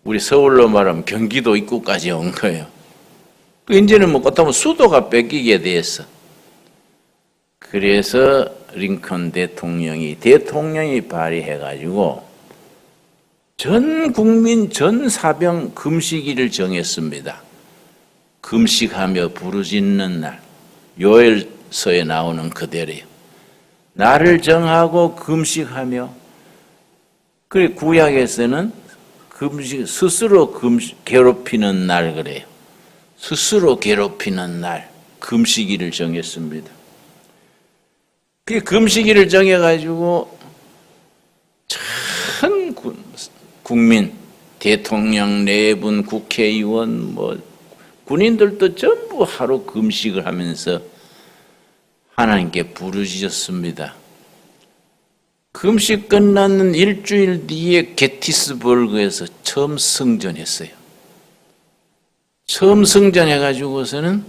우리 서울로 말하면 경기도 입구까지 온 거예요. 이제는 뭐 그렇다면 수도가 뺏기게 됐어. 그래서 링컨 대통령이 발의해가지고 전 국민, 전 사병 금식일을 정했습니다. 금식하며 부르짖는 날. 요엘서에 나오는 그대로요. 날을 정하고 금식하며, 그래 구약에서는 스스로 괴롭히는 날 그래요. 스스로 괴롭히는 날, 금식일을 정했습니다. 그 금식일을 정해가지고 전 국민, 대통령, 내분, 국회의원, 뭐 군인들도 전부 하루 금식을 하면서 하나님께 부르짖었습니다. 금식 끝나는 일주일 뒤에 게티스버그에서 처음 성전했어요. 처음 성전해가지고서는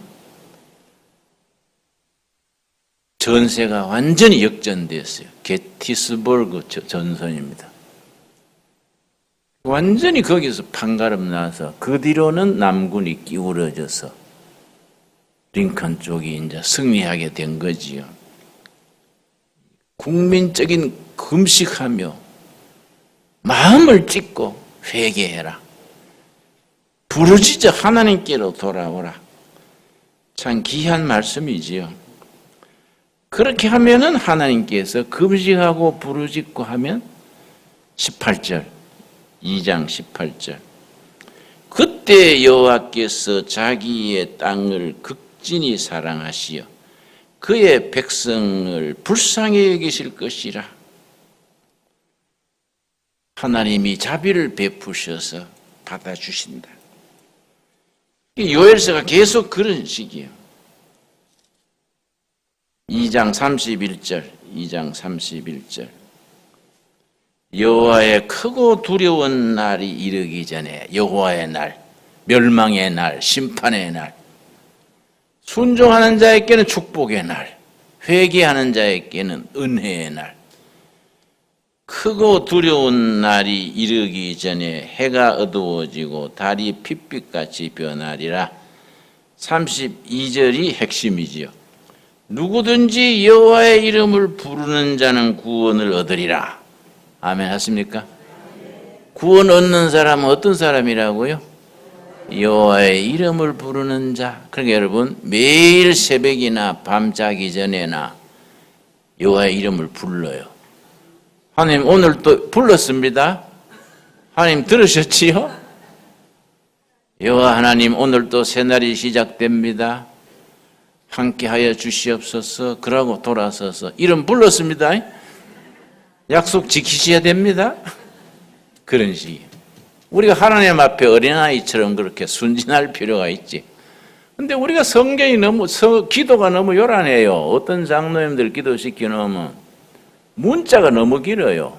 전세가 완전히 역전됐어요. 게티스버그 전선입니다. 완전히 거기서 판가름 나서 그 뒤로는 남군이 기울어져서 링컨 쪽이 이제 승리하게 된 거지요. 국민적인 금식하며 마음을 찢고 회개해라. 부르짖어 하나님께로 돌아오라. 참 귀한 말씀이지요. 그렇게 하면은 하나님께서 금식하고 부르짖고 하면 18절, 2장 18절. 그때 여호와께서 자기의 땅을 극진히 사랑하시어 그의 백성을 불쌍히 여기실 것이라. 하나님이 자비를 베푸셔서 받아주신다. 요엘서가 계속 그런 식이에요. 2장 31절 여호와의 크고 두려운 날이 이르기 전에, 여호와의 날, 멸망의 날, 심판의 날, 순종하는 자에게는 축복의 날, 회개하는 자에게는 은혜의 날, 크고 두려운 날이 이르기 전에 해가 어두워지고 달이 핏빛같이 변하리라. 32절이 핵심이지요. 누구든지 여호와의 이름을 부르는 자는 구원을 얻으리라. 아멘 하십니까? 구원 얻는 사람은 어떤 사람이라고요? 여호와의 이름을 부르는 자. 그러니까 여러분, 매일 새벽이나 밤 자기 전에나 여호와의 이름을 불러요. 하나님 오늘 또 불렀습니다. 하나님 들으셨지요? 여호와 하나님 오늘 또 새날이 시작됩니다. 함께하여 주시옵소서. 그러고 돌아서서 이름 불렀습니다. 약속 지키셔야 됩니다. 그런 식이에요. 우리가 하나님 앞에 어린아이처럼 그렇게 순진할 필요가 있지. 근데 우리가 성경이 기도가 너무 요란해요. 어떤 장로님들 기도시켜 놓으면 문자가 너무 길어요.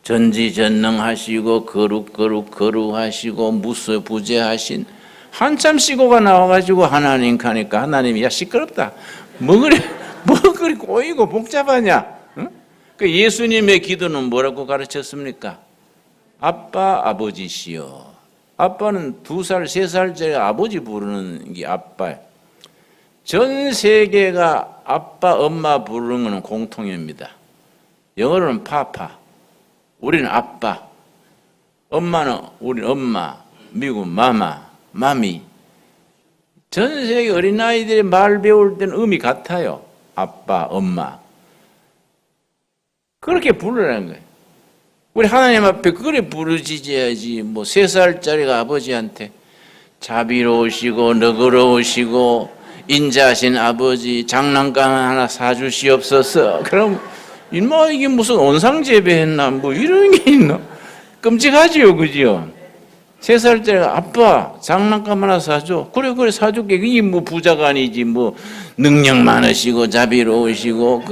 전지전능하시고 거룩하시고 무소부재하신, 한참 시고가 나와가지고 하나님 가니까 하나님이 야 시끄럽다. 뭐 그리 꼬이고 복잡하냐? 응? 그 예수님의 기도는 뭐라고 가르쳤습니까? 아빠 아버지시여. 아빠는 2살 3살짜리 아버지 부르는 게 아빠예요. 전 세계가 아빠 엄마 부르는 것은 공통입니다. 영어로는 파파, 우리는 아빠, 엄마는 우리는 엄마, 미국 마마, 마미. 전 세계 어린아이들이 말 배울 때는 음이 같아요. 아빠, 엄마. 그렇게 부르라는 거예요. 우리 하나님 앞에 그래 부르짖어야지. 뭐 3살짜리가 아버지한테 자비로우시고 너그러우시고 인자하신 아버지 장난감 하나 사주시옵소서. 그럼 뭐 이게 무슨 온상재배했나 뭐 이런 게 있나? 끔찍하지요, 그지요? 3살짜리가 아빠 장난감 하나 사줘. 그래 사줄게. 이게 뭐 부자가 아니지 뭐 능력 많으시고 자비로우시고.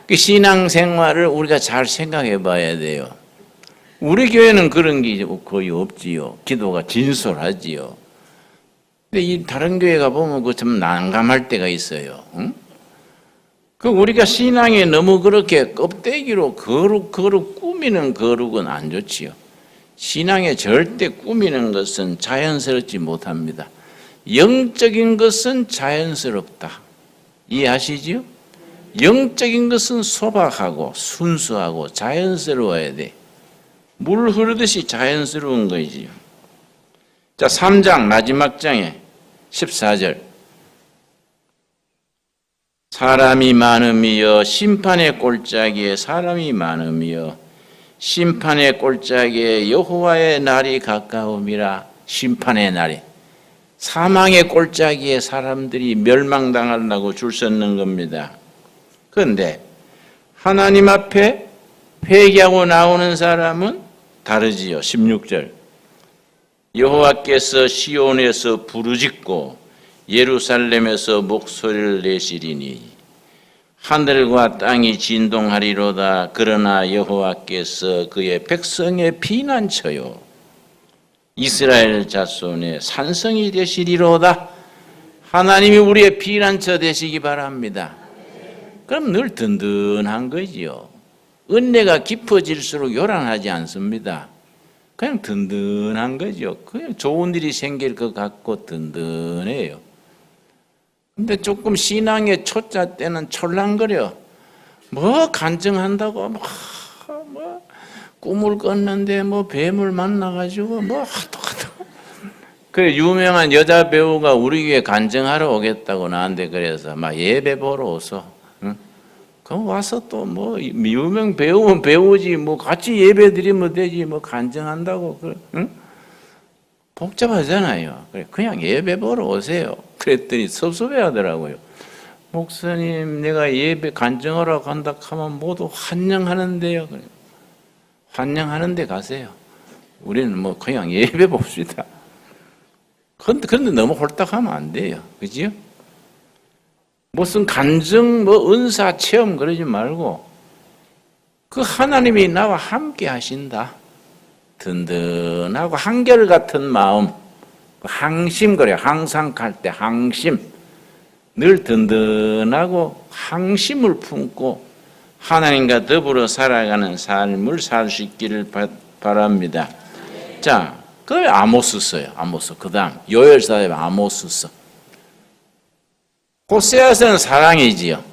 그 신앙생활을 우리가 잘 생각해 봐야 돼요. 우리 교회는 그런 게 거의 없지요. 기도가 진솔하지요. 근데 이 다른 교회 가보면 그 좀 난감할 때가 있어요. 응? 그 우리가 신앙에 너무 그렇게 껍데기로 거룩 꾸미는 거룩은 안 좋지요. 신앙에 절대 꾸미는 것은 자연스럽지 못합니다. 영적인 것은 자연스럽다. 이해하시지요? 영적인 것은 소박하고 순수하고 자연스러워야 돼. 물 흐르듯이 자연스러운 거지요. 자, 3장 마지막 장에 14절. 사람이 많음이여 심판의 꼴짝이에 사람이 많음이여 심판의 꼴짝이에 여호와의 날이 가까움이라. 심판의 날이, 사망의 꼴짝이에 사람들이 멸망당하려고 줄 섰는 겁니다. 그런데 하나님 앞에 회개하고 나오는 사람은 다르지요. 16절. 여호와께서 시온에서 부르짖고 예루살렘에서 목소리를 내시리니 하늘과 땅이 진동하리로다. 그러나 여호와께서 그의 백성의 피난처요 이스라엘 자손의 산성이 되시리로다. 하나님이 우리의 피난처 되시기 바랍니다. 그럼 늘 든든한 거지요. 은혜가 깊어질수록 요란하지 않습니다. 그냥 든든한 거죠. 그냥 좋은 일이 생길 것 같고 든든해요. 근데 조금 신앙의 초짜 때는 촐랑거려. 뭐 간증한다고 뭐 꿈을 꿨는데 뭐 뱀을 만나가지고 뭐 하도 그 유명한 여자 배우가 우리 교회 간증하러 오겠다고 나한테 그래서 막 예배 보러 오소. 응? 그럼 와서 또 뭐 유명 배우면 배우지 뭐 같이 예배 드리면 되지 뭐 간증한다고 응? 복잡하잖아요. 그냥 예배 보러 오세요. 그랬더니 섭섭해하더라고요. 목사님, 내가 예배 간증하러 간다 하면 모두 환영하는데요. 환영하는데 가세요. 우리는 뭐 그냥 예배 봅시다. 그런데 너무 홀딱하면 안 돼요. 그지요? 무슨 간증, 은사 체험 그러지 말고 그 하나님이 나와 함께 하신다. 든든하고 한결같은 마음, 항심 그래요. 항상 갈 때 항심. 늘 든든하고 항심을 품고 하나님과 더불어 살아가는 삶을 살 수 있기를 바랍니다. 자, 그 다음에 아모스서요. 아모스. 그 다음 요엘서에 아모스서. 호세아서는 사랑이지요.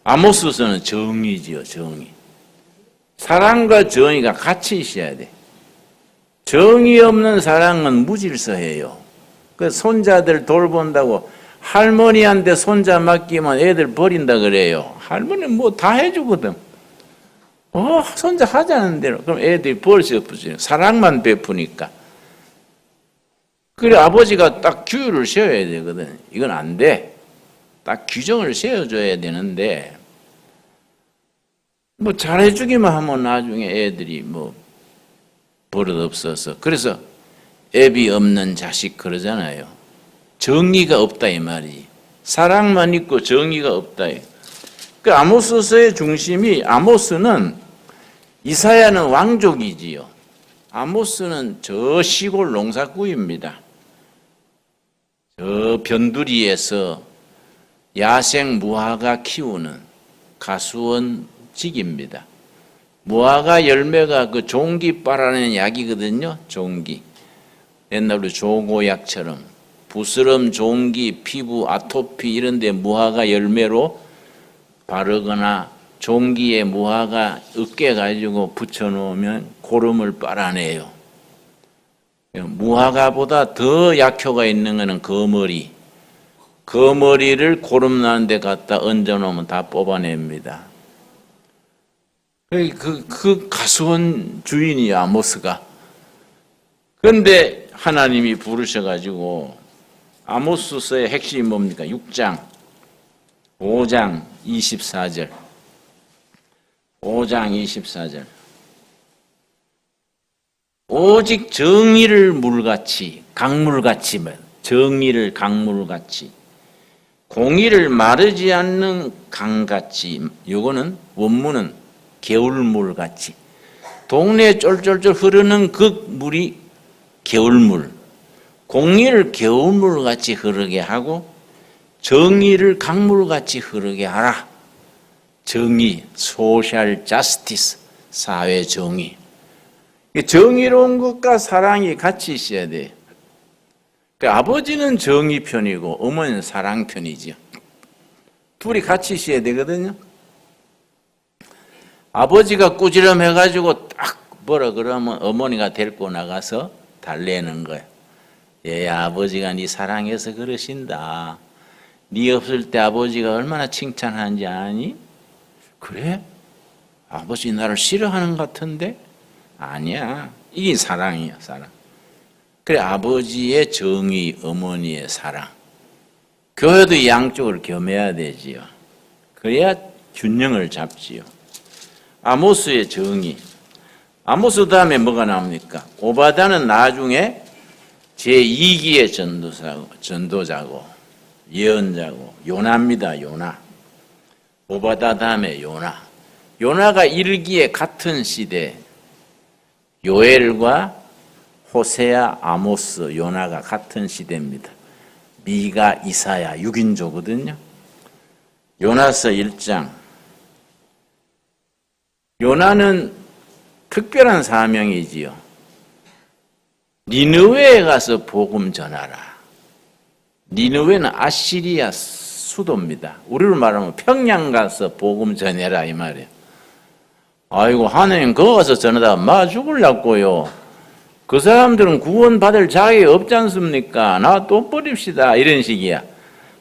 아모스서는 정의지요. 정의. 사랑과 정의가 같이 있어야 돼. 정의 없는 사랑은 무질서해요. 그 손자들 돌본다고 할머니한테 손자 맡기면 애들 버린다 그래요. 할머니는 뭐 다 해주거든. 손자 하자는 대로. 그럼 애들이 버릇이 없어져요. 사랑만 베푸니까. 그래 아버지가 딱 규율을 세워야 되거든. 이건 안 돼. 딱 규정을 세워줘야 되는데 뭐 잘해주기만 하면 나중에 애들이 뭐 버릇 없어서. 그래서 애비 없는 자식 그러잖아요. 정의가 없다 이 말이. 사랑만 있고 정의가 없다. 그 아모스서의 중심이 아모스는 이사야는 왕족이지요. 아모스는 저 시골 농사꾼입니다. 저 변두리에서 야생 무화과 키우는 가수원직입니다. 무화과 열매가 그 종기 빨아내는 약이거든요. 종기. 옛날로 조고약처럼 부스럼, 종기, 피부, 아토피 이런 데 무화과 열매로 바르거나 종기에 무화과 으깨 가지고 붙여놓으면 고름을 빨아내요. 무화과보다 더 약효가 있는 것은 거머리. 거머리를 고름 나는 데 갖다 얹어놓으면 다 뽑아냅니다. 그 가수원 주인이 아모스가. 그런데 하나님이 부르셔가지고 아모스서의 핵심이 뭡니까? 6장 5장 24절 5장 24절 오직 정의를 물같이 강물같이 정의를 강물같이 공의를 마르지 않는 강같이 요거는 원문은 개울물같이 동네에 쫄쫄쫄 흐르는 그 물이 개울물 공의를 개울물같이 흐르게 하고 정의를 강물같이 흐르게 하라. 정의, 소셜 저스티스, 사회 정의. 정의로운 것과 사랑이 같이 있어야 돼. 그러니까 아버지는 정의 편이고 어머니는 사랑 편이지요. 둘이 같이 있어야 되거든요. 아버지가 꾸지람해가지고 딱 뭐라 그러면 어머니가 데리고 나가서 달래는 거야. 얘야, 아버지가 네 사랑해서 그러신다. 네 없을 때 아버지가 얼마나 칭찬하는지 아니? 그래? 아버지 나를 싫어하는 것 같은데? 아니야. 이게 사랑이야, 사랑. 그래, 아버지의 정의, 어머니의 사랑. 교회도 양쪽을 겸해야 되지요. 그래야 균형을 잡지요. 아모스의 정의. 아모스 다음에 뭐가 나옵니까? 오바다는 나중에 제2기의 전도자고 예언자고 요나입니다. 요나. 오바다 다음에 요나. 요나가 1기의 같은 시대 요엘과 호세아, 아모스, 요나가 같은 시대입니다. 미가, 이사야 6인조거든요. 요나서 1장. 요나는 특별한 사명이지요. 니느웨에 가서 복음 전하라. 니느웨는 아시리아 수도입니다. 우리로 말하면 평양 가서 복음 전해라 이 말이에요. 아이고 하나님 거기 가서 전하다가 마 죽으려고요. 그 사람들은 구원받을 자격이 없지 않습니까? 나 또 버립시다 이런 식이야.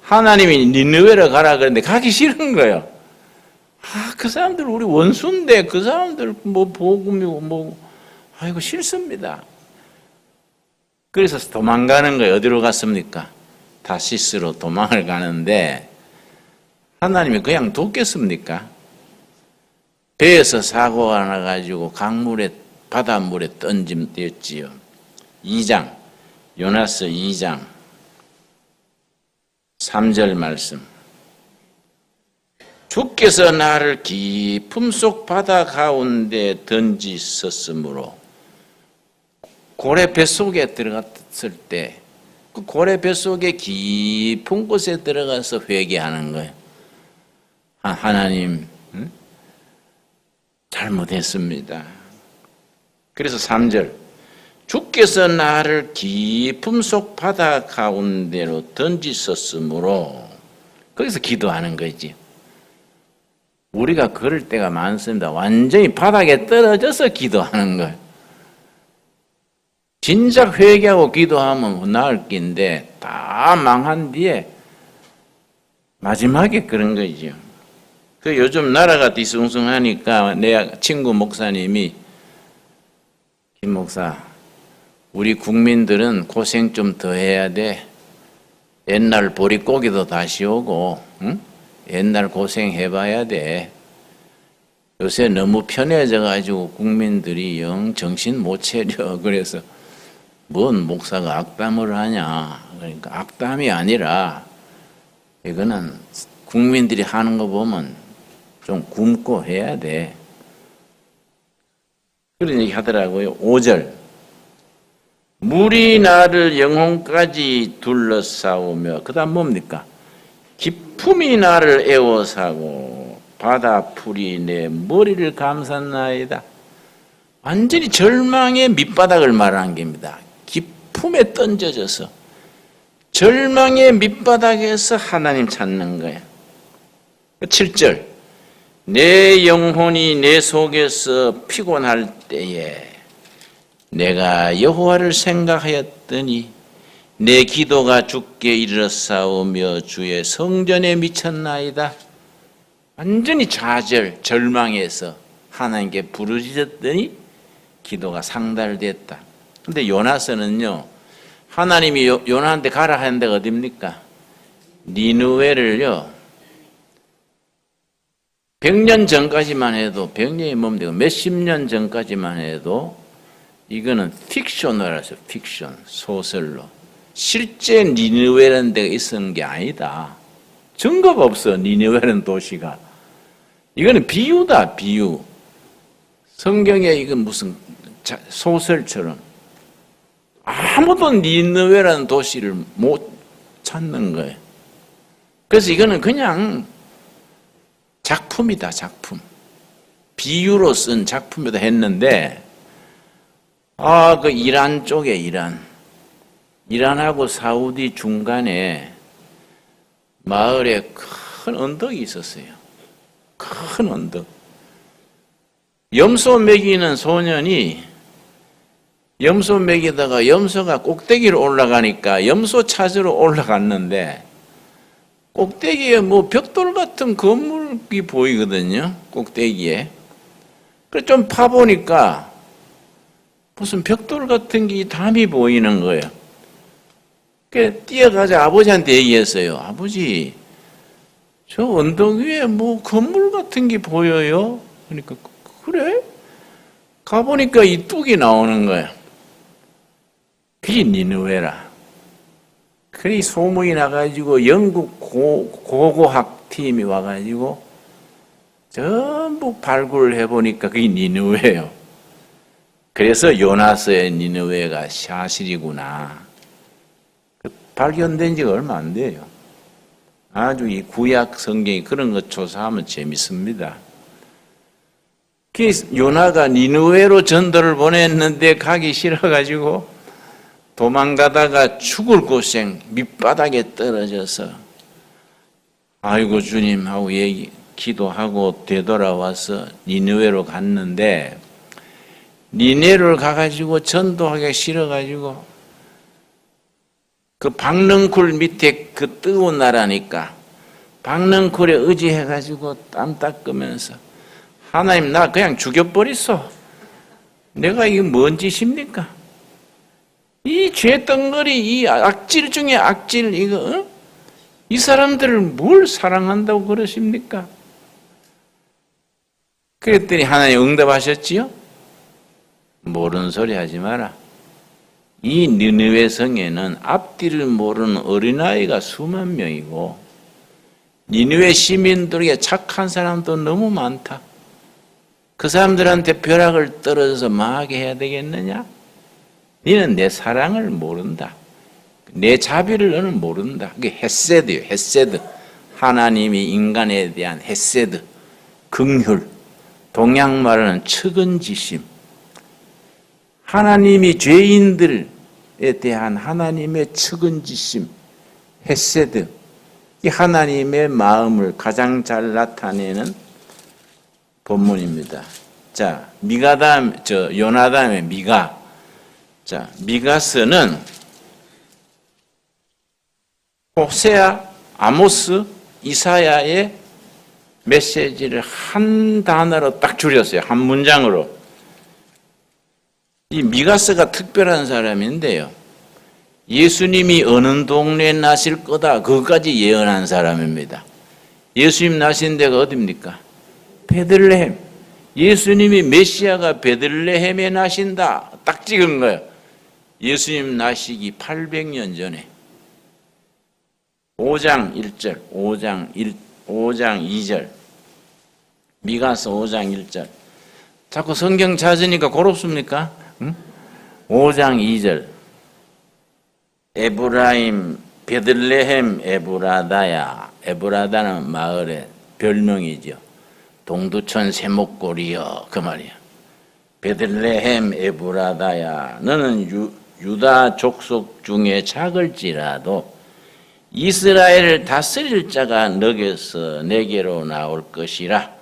하나님이 니느웨로 가라 그랬는데 가기 싫은 거예요. 그 사람들 우리 원수인데 그 사람들 뭐 복음이고 아이고 싫습니다. 그래서 도망가는 거예요. 어디로 갔습니까? 다시스로 도망을 가는데 하나님이 그냥 뒀겠습니까? 배에서 사고가 나가지고 강물에 바닷물에 던짐되었지요. 2장, 요나서 2장 3절 말씀. 주께서 나를 깊음 속 바다 가운데 던지셨으므로, 고래 뱃속에 들어갔을 때 그 고래 뱃속에 깊은 곳에 들어가서 회개하는 거예요. 하나님, 잘못했습니다. 그래서 3절, 주께서 나를 깊음 속 바다 가운데로 던지셨으므로, 거기서 기도하는 거지. 우리가 그럴 때가 많습니다. 완전히 바닥에 떨어져서 기도하는 거예요. 진작 회개하고 기도하면 나을 낀데 다 망한 뒤에 마지막에 그런 거죠. 그 요즘 나라가 뒤숭숭하니까 내 친구 목사님이, 김 목사, 우리 국민들은 고생 좀 더 해야 돼. 옛날 보릿고기도 다시 오고, 응? 옛날 고생 해봐야 돼. 요새 너무 편해져가지고 국민들이 영 정신 못 차려. 그래서 뭔 목사가 악담을 하냐. 그러니까 악담이 아니라 이거는 국민들이 하는 거 보면 좀 굶고 해야 돼. 그런 얘기 하더라고요. 5절. 물이 나를 영혼까지 둘러싸우며, 그 다음 뭡니까? 기품이 나를 에워싸고 바다 풀이 내 머리를 감쌌나이다. 완전히 절망의 밑바닥을 말하는 겁니다. 기품에 던져져서 절망의 밑바닥에서 하나님 찾는 거예요. 7절. 내 영혼이 내 속에서 피곤할 때에 내가 여호와를 생각하였더니 내 기도가 주께 이르렀사오며 주의 성전에 미쳤나이다. 완전히 좌절, 절망해서 하나님께 부르짖었더니 기도가 상달됐다. 근데 요나서는요, 하나님이 요나한테 가라 하는 데가 어딥니까? 니느웨를요, 100년 전까지만 해도, 100년이 뭡니까? 몇십 년 전까지만 해도 이거는 픽셔너라서 픽션, 소설로. 실제 니느웨라는 데가 있었는 게 아니다. 증거가 없어, 니느웨라는 도시가. 이거는 비유다, 비유. 성경에 이건 무슨 소설처럼. 아무도 니느웨라는 도시를 못 찾는 거예요. 그래서 이거는 그냥 작품이다, 작품. 비유로 쓴 작품이다 했는데, 그 이란 쪽에 이란하고 사우디 중간에 마을에 큰 언덕이 있었어요. 큰 언덕. 염소 먹이는 소년이 염소 먹이다가 염소가 꼭대기로 올라가니까 염소 찾으러 올라갔는데, 꼭대기에 뭐 벽돌 같은 건물이 보이거든요. 꼭대기에. 그래서 좀 파보니까 무슨 벽돌 같은 게 담이 보이는 거예요. 그래서 뛰어가자 아버지한테 얘기했어요. 아버지, 저 언덕 위에 뭐 건물 같은 게 보여요? 그러니까 그래? 가보니까 이 뚝이 나오는 거야. 그게 니느웨라. 그리 소문이 나가지고 영국 고고학 팀이 와가지고 전부 발굴을 해보니까 그게 니느웨예요. 그래서 요나서의 니느웨가 사실이구나. 발견된 지가 얼마 안 돼요. 아주 이 구약 성경이 그런 것 조사하면 재밌습니다. 요나가 니느웨로 전도를 보냈는데 가기 싫어가지고 도망가다가 죽을 고생, 밑바닥에 떨어져서 아이고 주님 하고 기도하고 되돌아와서 니느웨로 갔는데, 니느웨를 가가지고 전도하기 싫어가지고 그 박넝쿨 밑에 그 뜨거운 나라니까 박넝쿨에 의지해가지고 땀 닦으면서 하나님 나 그냥 죽여버리소. 내가 이게 뭔 짓입니까? 이 죄덩어리, 이 악질 중에 악질, 이거, 이 사람들을 뭘 사랑한다고 그러십니까? 그랬더니 하나님 응답하셨지요? 모르는 소리 하지 마라. 이 니느웨 성에는 앞뒤를 모르는 어린아이가 수만 명이고 니느웨 시민들에게 착한 사람도 너무 많다. 그 사람들한테 벼락을 떨어져서 망하게 해야 되겠느냐? 너는 내 사랑을 모른다. 내 자비를 너는 모른다. 그게 헤세드예요. 헤세드. 하나님이 인간에 대한 헤세드, 긍휼, 동양 말하는 측은지심. 하나님이 죄인들에 대한 하나님의 측은지심, 헤세드. 이 하나님의 마음을 가장 잘 나타내는 본문입니다. 자, 요나 다음에 미가. 자, 미가서는 호세아, 아모스, 이사야의 메시지를 한 단어로 딱 줄였어요. 한 문장으로. 이 미가서가 특별한 사람인데요. 예수님이 어느 동네에 나실 거다. 그것까지 예언한 사람입니다. 예수님 나신 데가 어디입니까? 베들레헴. 예수님이 메시아가 베들레헴에 나신다. 딱 찍은 거예요. 예수님 나시기 800년 전에. 5장 1절, 5장 2절. 미가서 5장 1절. 자꾸 성경 찾으니까 고롭습니까? 응? 5장 2절. 에브라임, 베들레헴 에브라다야. 에브라다는 마을의 별명이죠. 동두천 세목골이여. 그 말이야. 베들레헴 에브라다야. 너는 유다 족속 중에 작을지라도 이스라엘을 다스릴 자가 너게서 내게로 나올 것이라.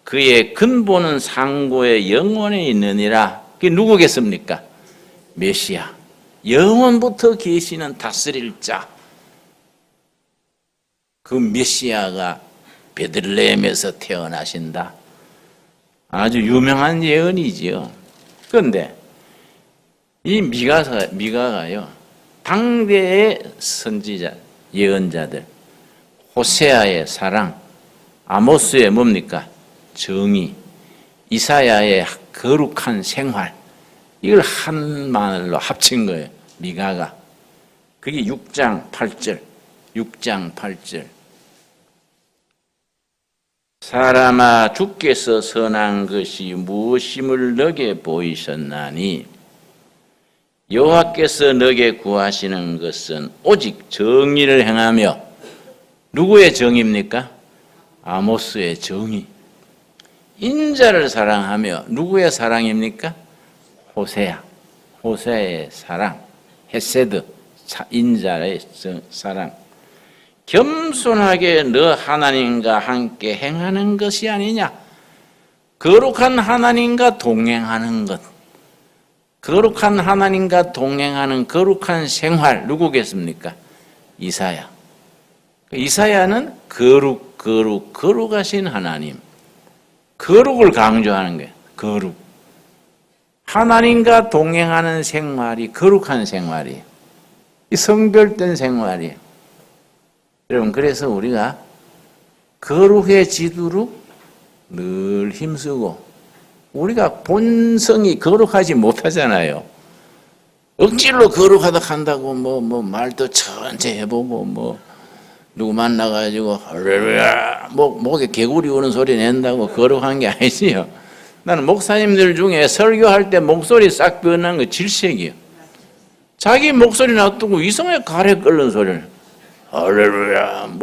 그의 근본은 상고의 영원에 있느니라. 그게 누구겠습니까? 메시아. 영원부터 계시는 다스릴 자. 그 메시아가 베들레헴에서 태어나신다. 아주 유명한 예언이지요. 그런데 이 미가가요, 당대의 선지자, 예언자들, 호세아의 사랑, 아모스의 뭡니까? 정의, 이사야의 거룩한 생활, 이걸 한 말로 합친 거예요. 미가가. 그게 6장 8절. 6장 8절. 사람아, 주께서 선한 것이 무엇임을 너게 보이셨나니 여호와께서 너게 구하시는 것은 오직 정의를 행하며. 누구의 정의입니까? 아모스의 정의. 인자를 사랑하며. 누구의 사랑입니까? 호세아. 호세아의 사랑. 헤세드. 인자의 사랑. 겸손하게 너 하나님과 함께 행하는 것이 아니냐. 거룩한 하나님과 동행하는 것. 거룩한 하나님과 동행하는 거룩한 생활. 누구겠습니까? 이사야. 이사야는 거룩하신 하나님. 거룩을 강조하는 거예요. 거룩. 하나님과 동행하는 생활이 거룩한 생활이에요. 이 성별된 생활이에요. 여러분, 그래서 우리가 거룩해지도록 늘 힘쓰고, 우리가 본성이 거룩하지 못하잖아요. 억지로 거룩하다 한다고 말도 천천히 해보고 누구 만나가지고 할렐루야 목에 개구리 우는 소리 낸다고 거룩한 게 아니지요. 나는 목사님들 중에 설교할 때 목소리 싹 변한 거 질색이에요. 자기 목소리 놔두고 이상하게 가래 끓는 소리를 할렐루야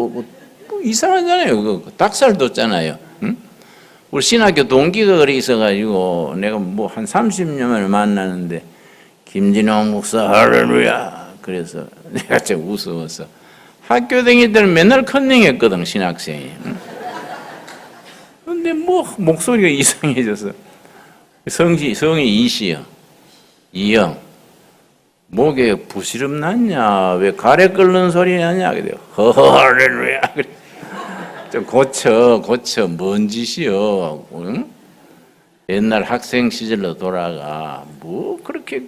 이상하잖아요. 그 닭살 돋잖아요. 응? 우리 신학교 동기가 그래 있어가지고 내가 한 30년을 만나는데 김진홍 목사 할렐루야. 그래서 내가 좀 무서웠어. 학교 다닐 때는 맨날 컨닝했거든, 신학생이. 응? 근데 목소리가 이상해졌어. 성이 이시요. 이영. 목에 부시름 났냐? 왜 가래 끓는 소리 나냐? 그래요. 할렐루야. 좀 고쳐. 뭔 짓이요? 응? 옛날 학생 시절로 돌아가. 그렇게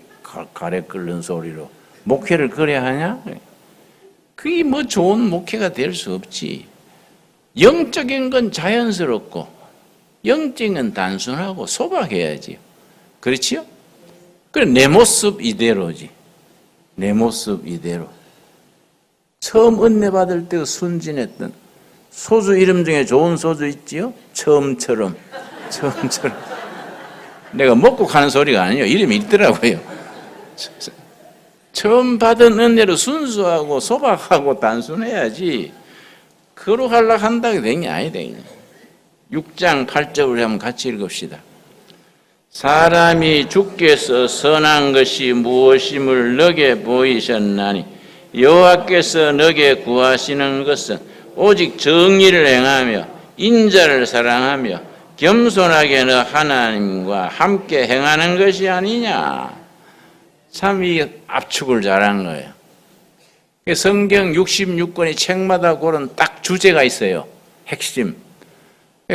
가래 끓는 소리로 목회를 그래 하냐? 그게 좋은 목회가 될 수 없지. 영적인 건 자연스럽고 영적인 건 단순하고 소박해야지. 그렇지요? 그래, 내 모습 이대로지. 내 모습 이대로. 처음 은혜 받을 때 순진했던 소주 이름 중에 좋은 소주 있지요? 처음처럼. 내가 먹고 가는 소리가 아니에요. 이름이 있더라고요. 처음 받은 은혜로 순수하고 소박하고 단순해야지 거룩하려고 한다고 된 게 아니다. 6장 8절을 한번 같이 읽읍시다. 사람이 주께서 선한 것이 무엇임을 너게 보이셨나니 여호와께서 너게 구하시는 것은 오직 정의를 행하며 인자를 사랑하며 겸손하게 너 하나님과 함께 행하는 것이 아니냐. 참 이 압축을 잘한 거예요. 성경 66권의 책마다 그런 딱 주제가 있어요. 핵심.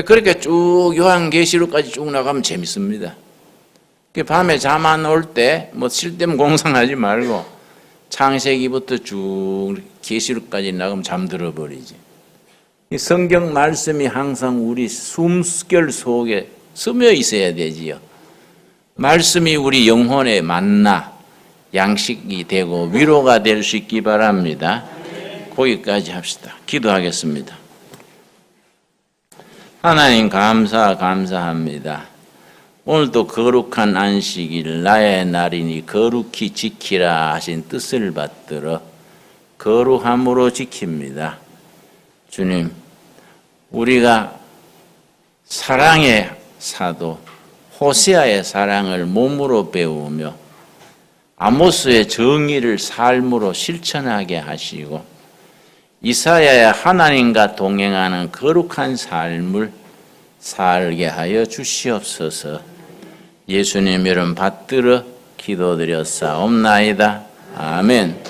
그렇게 쭉 요한계시록까지 쭉 나가면 재밌습니다. 밤에 잠 안 올 때 뭐 쓸데없는 공상하지 말고 창세기부터 쭉 계시록까지 나가면 잠들어 버리지. 성경 말씀이 항상 우리 숨결 속에 스며 있어야 되지요. 말씀이 우리 영혼의 만나, 양식이 되고 위로가 될 수 있기 바랍니다. 거기까지 합시다. 기도하겠습니다. 하나님 감사합니다. 오늘도 거룩한 안식일 나의 날이니 거룩히 지키라 하신 뜻을 받들어 거룩함으로 지킵니다. 주님, 우리가 사랑의 사도 호세아의 사랑을 몸으로 배우며 아모스의 정의를 삶으로 실천하게 하시고 이사야의 하나님과 동행하는 거룩한 삶을 살게 하여 주시옵소서. 예수님 이름 받들어 기도드렸사옵나이다. 아멘.